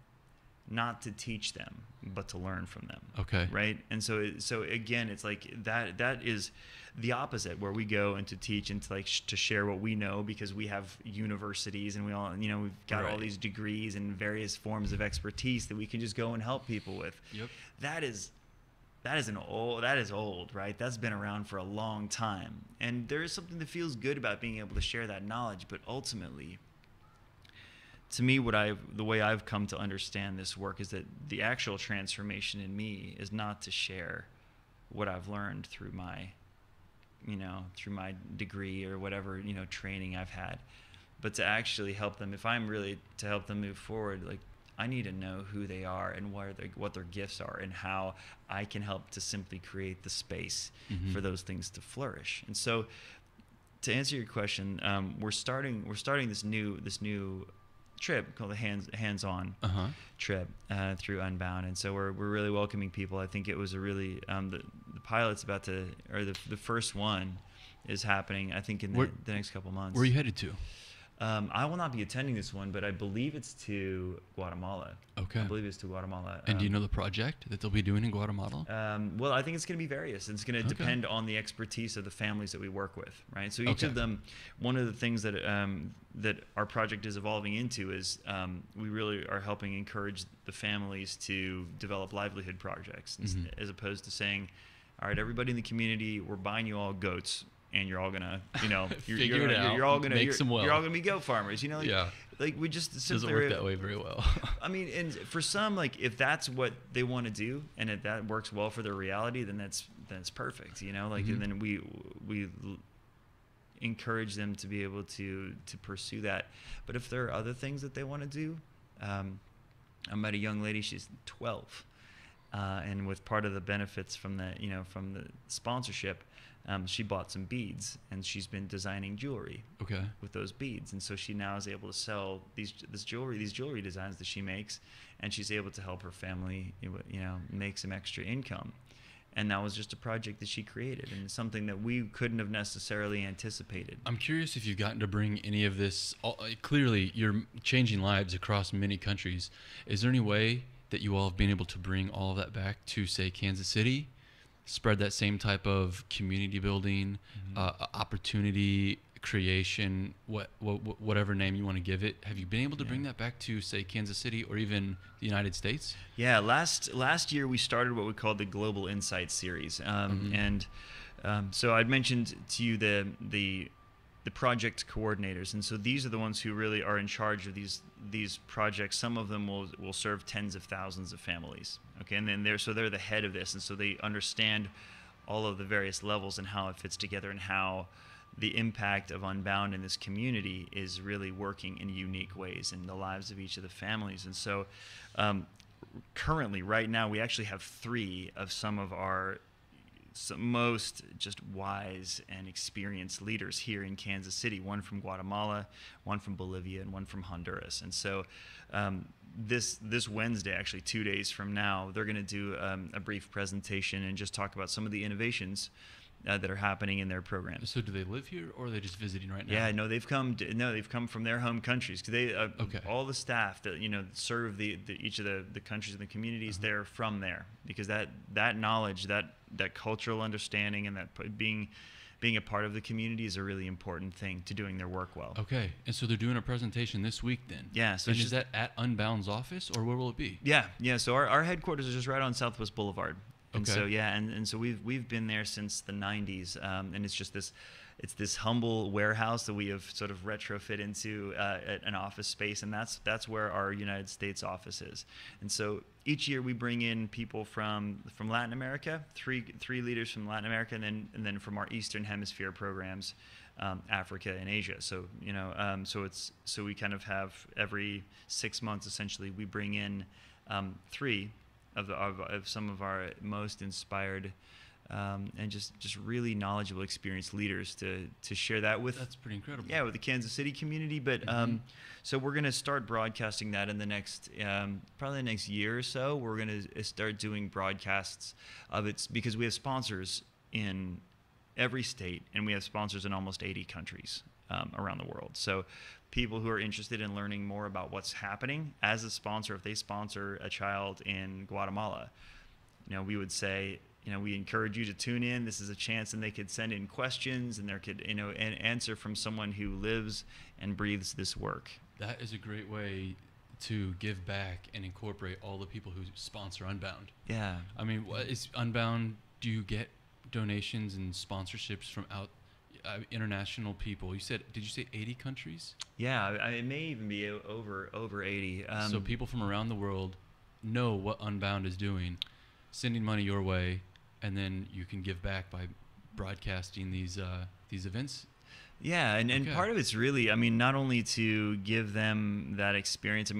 not to teach them, but to learn from them. Okay. Right? And so again, it's like that is the opposite, where we go and to teach and to like to share what we know, because we have universities and we all, we've got all these degrees and various forms of expertise that we can just go and help people with. Yep. That is old, right? That's been around for a long time. And there is something that feels good about being able to share that knowledge, but ultimately, to me, the way I've come to understand this work is that the actual transformation in me is not to share what I've learned through my degree or whatever, training I've had, but to actually help them. If I'm really to help them move forward, like, I need to know who they are and what their gifts are, and how I can help to simply create the space for those things to flourish. And so, to answer your question, we're starting this new trip called the hands-on trip through Unbound, and so we're really welcoming people. I think it was a really the pilot's about to, or the first one is happening, I think, in the next couple months. Where are you headed to? I will not be attending this one, but I believe it's to Guatemala. Okay. I believe it's to Guatemala. And do you know the project that they'll be doing in Guatemala? Well, I think it's going to be various. It's going to depend on the expertise of the families that we work with, right? So each of them, one of the things that that our project is evolving into is we really are helping encourage the families to develop livelihood projects, as opposed to saying, all right, everybody in the community, we're buying you all goats. and you're all gonna, Figure it out, you're all gonna make some wealth. You're all gonna be goat farmers. Yeah. Like we just Doesn't simply work that way very well. I mean, and for some, like if that's what they want to do, and if that works well for their reality, then that's perfect. Like, and then we encourage them to be able to pursue that. But if there are other things that they want to do, I met a young lady. She's 12, and with part of the benefits from the sponsorship, she bought some beads, and she's been designing jewelry. Okay. With those beads, and so she now is able to sell these jewelry designs that she makes, and she's able to help her family, make some extra income. And that was just a project that she created, and something that we couldn't have necessarily anticipated. I'm curious if you've gotten to bring any of this. Clearly, you're changing lives across many countries. Is there any way that you all have been able to bring all of that back to, say, Kansas City? Spread that same type of community building, opportunity creation, whatever name you want to give it. Have you been able to bring that back to, say, Kansas City or even the United States? Yeah, last year we started what we called the Global Insight series, and so I'd mentioned to you the project coordinators, and so these are the ones who really are in charge of these projects. Some of them will serve tens of thousands of families. Okay, and then they're the head of this, and so they understand all of the various levels and how it fits together, and how the impact of Unbound in this community is really working in unique ways in the lives of each of the families. And so currently, right now, we actually have 3 of some of our most just wise and experienced leaders here in Kansas City, one from Guatemala, one from Bolivia, and one from Honduras. And so this Wednesday, actually 2 days from now, they're going to do a brief presentation and just talk about some of the innovations that are happening in their programs. So do they live here, or are they just visiting right now? Yeah, no, they've come from their home countries, because they all the staff that serve each of the countries and the communities, they're from there, because that knowledge, that cultural understanding, and that being a part of the community is a really important thing to doing their work well. Okay, and so they're doing a presentation this week then? Yeah. So is that at Unbound's office, or where will it be? Yeah. So our headquarters is just right on Southwest Boulevard. And okay. So and so we've been there since the 90s, and it's just this humble warehouse that we have sort of retrofit into an office space, and that's where our United States office is. And so each year we bring in people from Latin America, three leaders from Latin America, and then from our Eastern Hemisphere programs, Africa and Asia. So so we kind of have every 6 months essentially we bring in 3 of some of our most inspired and just really knowledgeable, experienced leaders to share that with. That's pretty incredible. Yeah, with the Kansas City community. But so we're going to start broadcasting that in the next probably the next year or so. We're going to start doing broadcasts of it, because we have sponsors in every state, and we have sponsors in almost 80 countries around the world. So people who are interested in learning more about what's happening as a sponsor, if they sponsor a child in Guatemala, we would say, we encourage you to tune in. This is a chance, and they could send in questions, and there could, and answer from someone who lives and breathes this work. That is a great way to give back and incorporate all the people who sponsor Unbound. Yeah. I mean, what is Unbound? Do you get donations and sponsorships from international people? Did you say 80 countries? Yeah, it may even be over 80. So people from around the world know what Unbound is doing, sending money your way, and then you can give back by broadcasting these events. Yeah, and Okay. part of it's really, not only to give them that experience.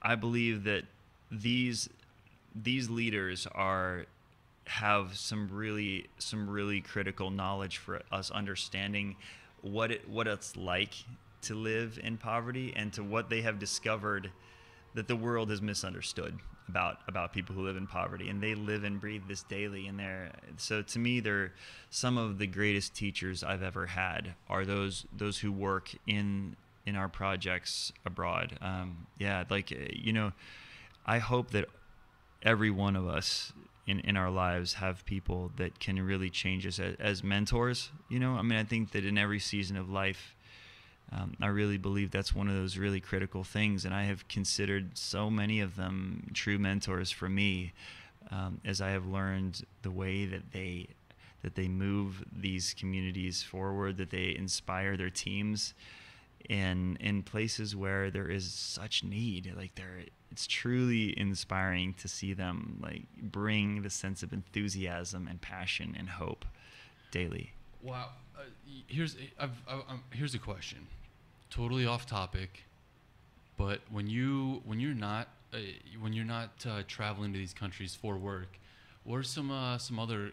I believe that these leaders have some really critical knowledge for us understanding what it's like to live in poverty, and to what they have discovered that the world has misunderstood about people who live in poverty, and they live and breathe this daily. And so to me, they're some of the greatest teachers I've ever had are those who work in our projects abroad. I hope that every one of us in our lives have people that can really change us as mentors. I think that in every season of life, I really believe that's one of those really critical things, and I have considered so many of them true mentors for me, as I have learned the way that they that they move these communities forward, that they inspire their teams in places where there is such need. Like it's truly inspiring to see them like bring the sense of enthusiasm and passion and hope daily. Wow. Here's a question, totally off topic, but when you're not traveling to these countries for work, what are some other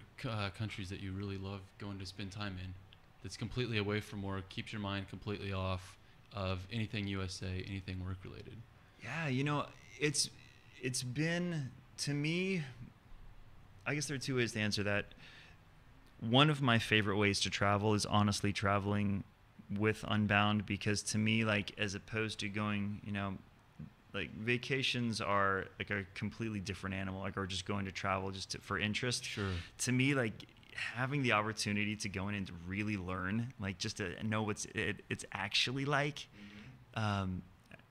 countries that you really love going to spend time in? That's completely away from work, keeps your mind completely off of anything USA, anything work related. Yeah, it's been, to me, I guess there are two ways to answer that. One of my favorite ways to travel is honestly traveling with Unbound, because to me, like, as opposed to going, like vacations are like a completely different animal, like, or just going to travel for interest. Sure. To me, like, having the opportunity to go in and to really learn, like, just to know what it's actually like,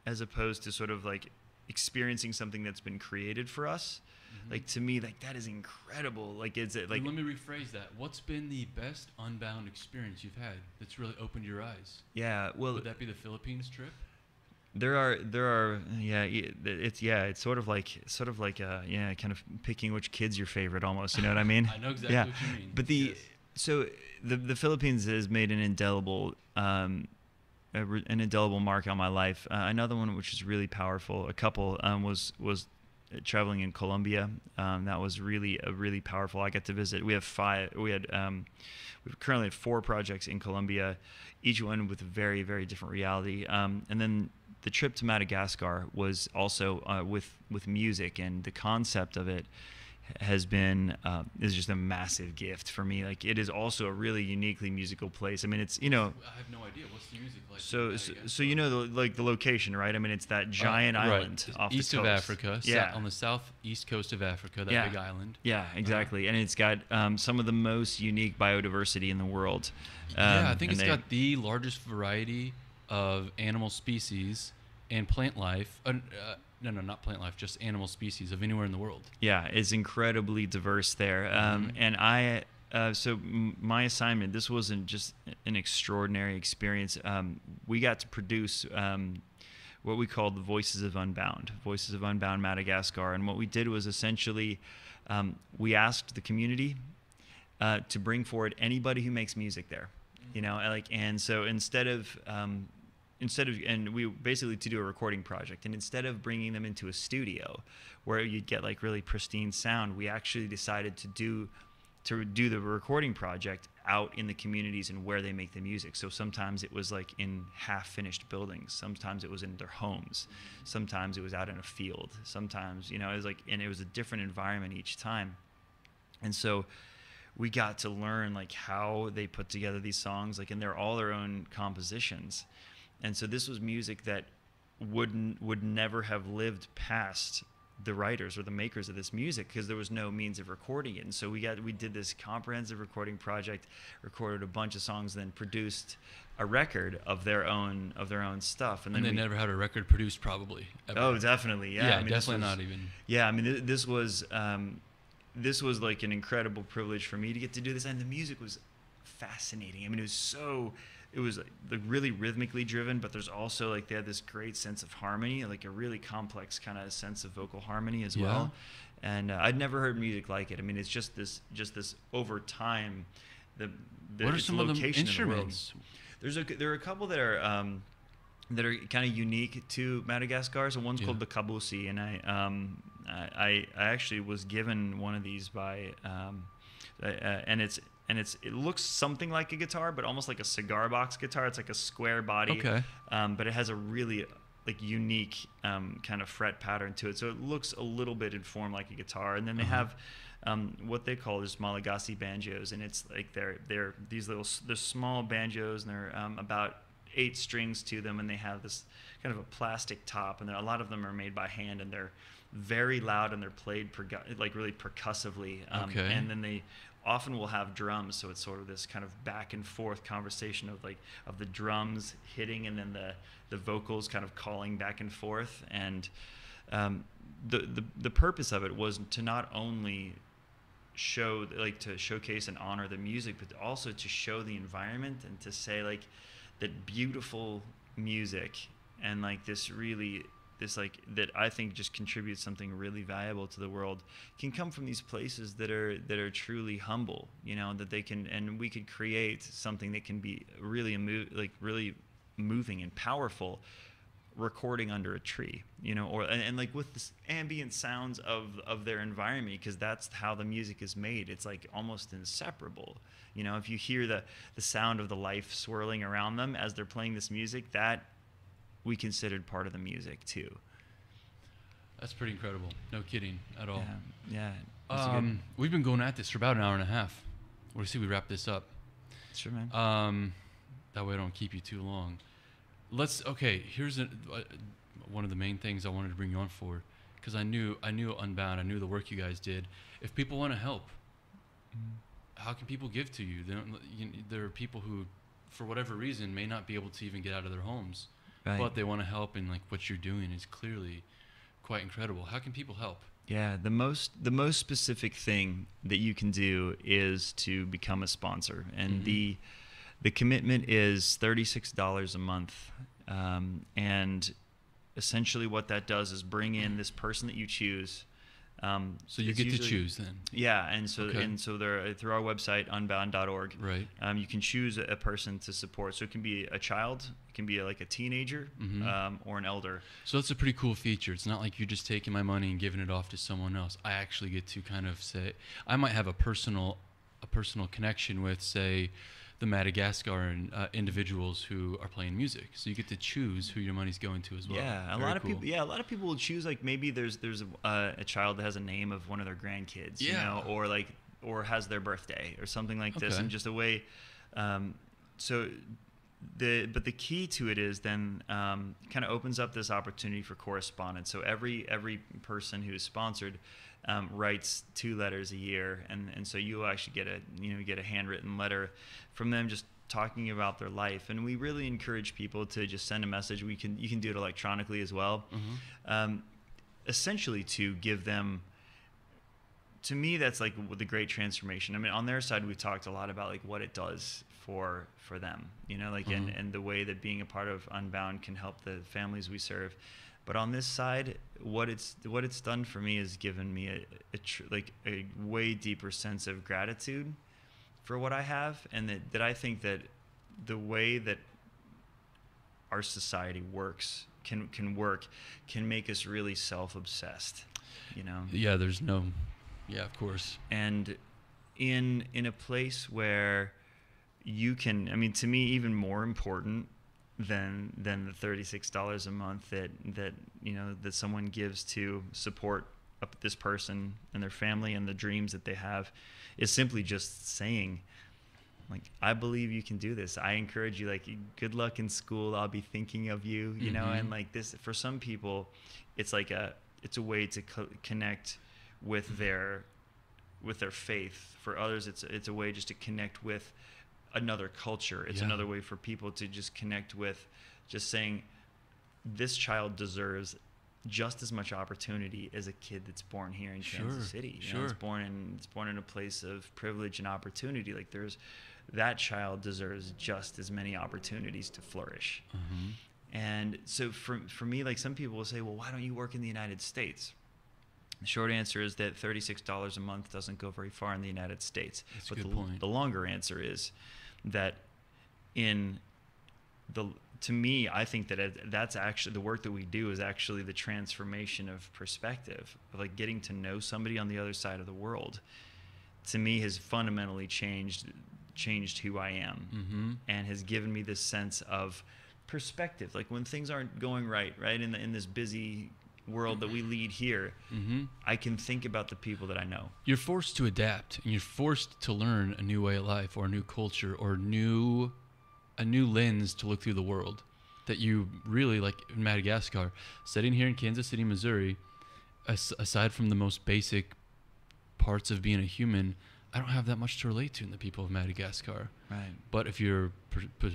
as opposed to sort of like experiencing something that's been created for us. Like, to me, like, that is incredible. Like, it's like, let me rephrase that. What's been the best Unbound experience you've had that's really opened your eyes? Yeah, well, would that be the Philippines trip? There are it's sort of like kind of picking which kid's your favorite almost, you know what I mean? I know exactly what you mean. But so the Philippines has made an indelible mark on my life. Another one which is really powerful, a couple, was traveling in Colombia. That was really powerful. I got to visit. We currently have 4 projects in Colombia, each one with a very, very different reality. And then the trip to Madagascar was also with music, and the concept of it has been is just a massive gift for me. Like, it is also a really uniquely musical place. I mean, it's I have no idea. What's the music like? So the location, right? I mean, it's that giant island off the coast. East of Africa. Yeah. On the southeast coast of Africa, that big island. Yeah, exactly. And it's got some of the most unique biodiversity in the world. I think it's got the largest variety of animal species and plant life. No, not plant life, just animal species of anywhere in the world. Yeah, it's incredibly diverse there. And my assignment, this wasn't just an extraordinary experience. We got to produce what we called the Voices of Unbound Madagascar. And what we did was essentially we asked the community to bring forward anybody who makes music there. And so instead of and we basically to do a recording project, and instead of bringing them into a studio where you'd get like really pristine sound, we actually decided to do the recording project out in the communities and where they make the music. So sometimes it was like in half-finished buildings, sometimes it was in their homes, sometimes it was out in a field, sometimes it was like, and it was a different environment each time. And so we got to learn like how they put together these songs, like, and they're all their own compositions. And so this was music that would never have lived past the writers or the makers of this music, because there was no means of recording it. And so we did this comprehensive recording project, recorded a bunch of songs, then produced a record of their own stuff. And then they never had a record produced, probably. Ever. Oh, definitely, yeah. Yeah, I mean, definitely not even. Yeah, I mean, this was like an incredible privilege for me to get to do this, and the music was fascinating. I mean, it was like really rhythmically driven, but there's also like they had this great sense of harmony, like a really complex kind of sense of vocal harmony as well. And I'd never heard music like it. I mean, it's just this over time. What are some of the instruments? There are a couple that are kind of unique to Madagascar. So one's called the kabusi, and I actually was given one of these by it looks something like a guitar, but almost like a cigar box guitar. It's like a square body, but it has a really like unique kind of fret pattern to it. So it looks a little bit in form like a guitar. And then they have what they call just Malagasy banjos, and it's like they're small banjos, and they're about 8 strings to them, and they have this kind of a plastic top, and a lot of them are made by hand, and they're very loud, and they're played like really percussively. And then they often will have drums, so it's sort of this kind of back and forth conversation of the drums hitting, and then the vocals kind of calling back and forth. And the purpose of it was to not only to showcase and honor the music, but also to show the environment and to say like that beautiful music and like this like that I think just contributes something really valuable to the world can come from these places that are truly humble, you know, that they can, and we could create something that can be really really moving and powerful recording under a tree, you know, or and like with this ambient sounds of their environment, because that's how the music is made. It's like almost inseparable, you know. If you hear the sound of the life swirling around them as they're playing this music, that we considered part of the music too. That's pretty incredible. No kidding at all. Yeah. We've been going at this for about an hour and a half. We'll see we wrap this up. Sure, man. That way I don't keep you too long. Here's one of the main things I wanted to bring you on for, because I knew Unbound, I knew the work you guys did. If people want to help, how can people give to you? There are people who, for whatever reason, may not be able to even get out of their homes, right, but they want to help, and like what you're doing is clearly quite incredible. How can people help? Yeah, the most specific thing that you can do is to become a sponsor, and the commitment is $36 a month, and essentially what that does is bring in this person that you choose. So you get to choose then. Yeah, and so there, through our website unbound.org, right, you can choose a person to support. So it can be a child, it can be like a teenager, or an elder. So that's a pretty cool feature. It's not like you're just taking my money and giving it off to someone else. I actually get to kind of say, I might have a personal connection with, say, the Madagascar individuals who are playing music, so you get to choose who your money's going to as well. Yeah, a lot of people will choose, like, maybe there's a child that has a name of one of their grandkids, you know, or has their birthday or something like this, and just a way. But the key to it is then kind of opens up this opportunity for correspondence. So every person who is sponsored writes 2 letters a year, and so you'll actually get a handwritten letter from them just talking about their life. And we really encourage people to just send a message. You can do it electronically as well, essentially to give them. To me, that's like the great transformation. I mean, on their side, we've talked a lot about like what it does for them, you know, like and the way that being a part of Unbound can help the families we serve. But on this side, what it's done for me is given me a way deeper sense of gratitude for what I have, and that I think that the way that our society works can make us really self-obsessed, you know. Yeah, of course. And in a place where you can, I mean, to me, even more important than the $36 a month that you know that someone gives to support this person and their family and the dreams that they have, is simply just saying, like, I believe you can do this. I encourage you, like, good luck in school. I'll be thinking of you, you know. And like this, for some people, it's like it's a way to connect with their faith. For others, it's a way just to connect with another culture. It's another way for people to just connect with, just saying, this child deserves just as much opportunity as a kid that's born here in Kansas City. You know, it's born in a place of privilege and opportunity. Like, that child deserves just as many opportunities to flourish. And so for me, like, some people will say, well, why don't you work in the United States? The short answer is that $36 a month doesn't go very far in the United States. That's a good point. The longer answer is that to me, I think that that's actually the work that we do is actually the transformation of perspective, of like getting to know somebody on the other side of the world. To me, has fundamentally changed who I am, and has given me this sense of perspective. Like, when things aren't going right in this busy world that we lead here, I can think about the people that I know. You're forced to adapt, and you're forced to learn a new way of life, or a new culture, or a new lens to look through the world that you really, like in Madagascar, sitting here in Kansas City, Missouri, aside from the most basic parts of being a human, I don't have that much to relate to in the people of Madagascar. Right. But if you're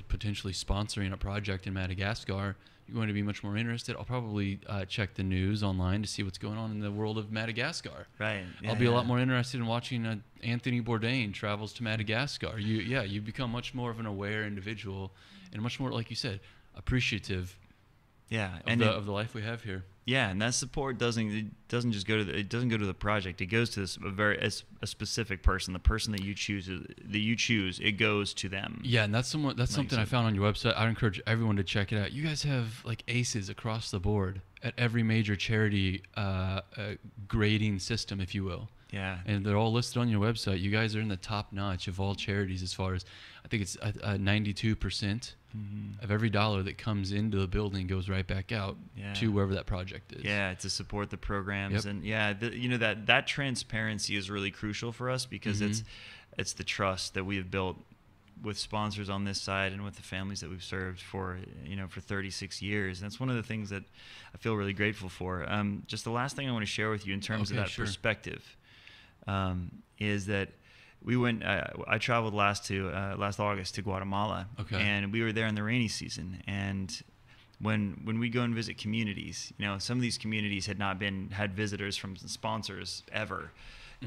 potentially sponsoring a project in Madagascar, you're going to be much more interested. I'll probably check the news online to see what's going on in the world of Madagascar. Right. Yeah, I'll be a lot more interested in watching Anthony Bourdain travels to Madagascar. You become much more of an aware individual and much more, like you said, appreciative. Yeah, of the life we have here. Yeah, and that support doesn't just go to the project. It goes to a specific person, the person that you choose. It goes to them. Yeah, and that's something I found on your website. I'd encourage everyone to check it out. You guys have like aces across the board at every major charity grading system, if you will. Yeah, and they're all listed on your website. You guys are in the top notch of all charities as far as I think it's 92% of every dollar that comes into the building goes right back out to wherever that project is. Yeah, to support the programs. And that transparency is really crucial for us because it's the trust that we have built with sponsors on this side and with the families that we've served for 36 years. And that's one of the things that I feel really grateful for. Just the last thing I want to share with you in terms of that perspective is that we went. I traveled last August to Guatemala, and we were there in the rainy season. And when we go and visit communities, some of these communities had visitors from sponsors ever,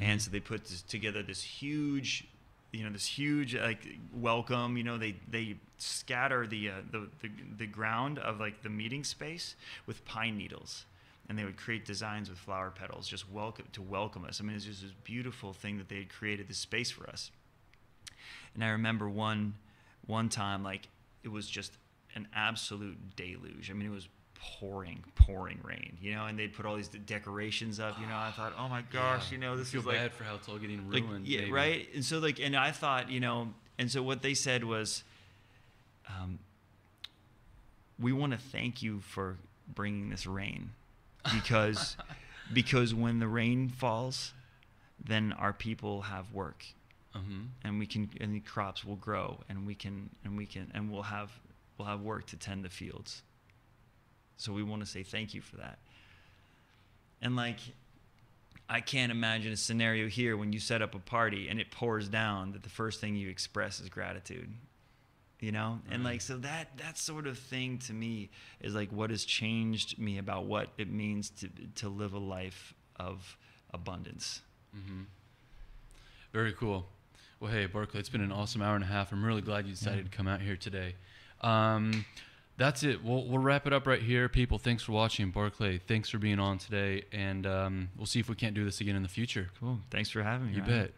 and so they put together this huge like welcome. They scatter the ground of like the meeting space with pine needles. And they would create designs with flower petals, just welcome us. I mean, it's just this beautiful thing that they had created this space for us. And I remember one time, like it was just an absolute deluge. I mean, it was pouring rain, and they'd put all these decorations up. I thought, oh my gosh, this is like bad for how it's all getting ruined. Yeah, maybe. Right. And so and I thought, and so what they said was, we want to thank you for bringing this rain. Because when the rain falls, then our people have work, and the crops will grow, and we'll have work to tend the fields. So we want to say thank you for that. And like, I can't imagine a scenario here when you set up a party and it pours down that the first thing you express is gratitude. And like, so that sort of thing to me is like what has changed me about what it means to live a life of abundance. Very cool. Well, hey, Barclay, it's been an awesome hour and a half. I'm really glad you decided to come out here today. That's it. We'll wrap it up right here. People, thanks for watching. Barclay, thanks for being on today. And we'll see if we can't do this again in the future. Cool. Thanks for having me. You bet.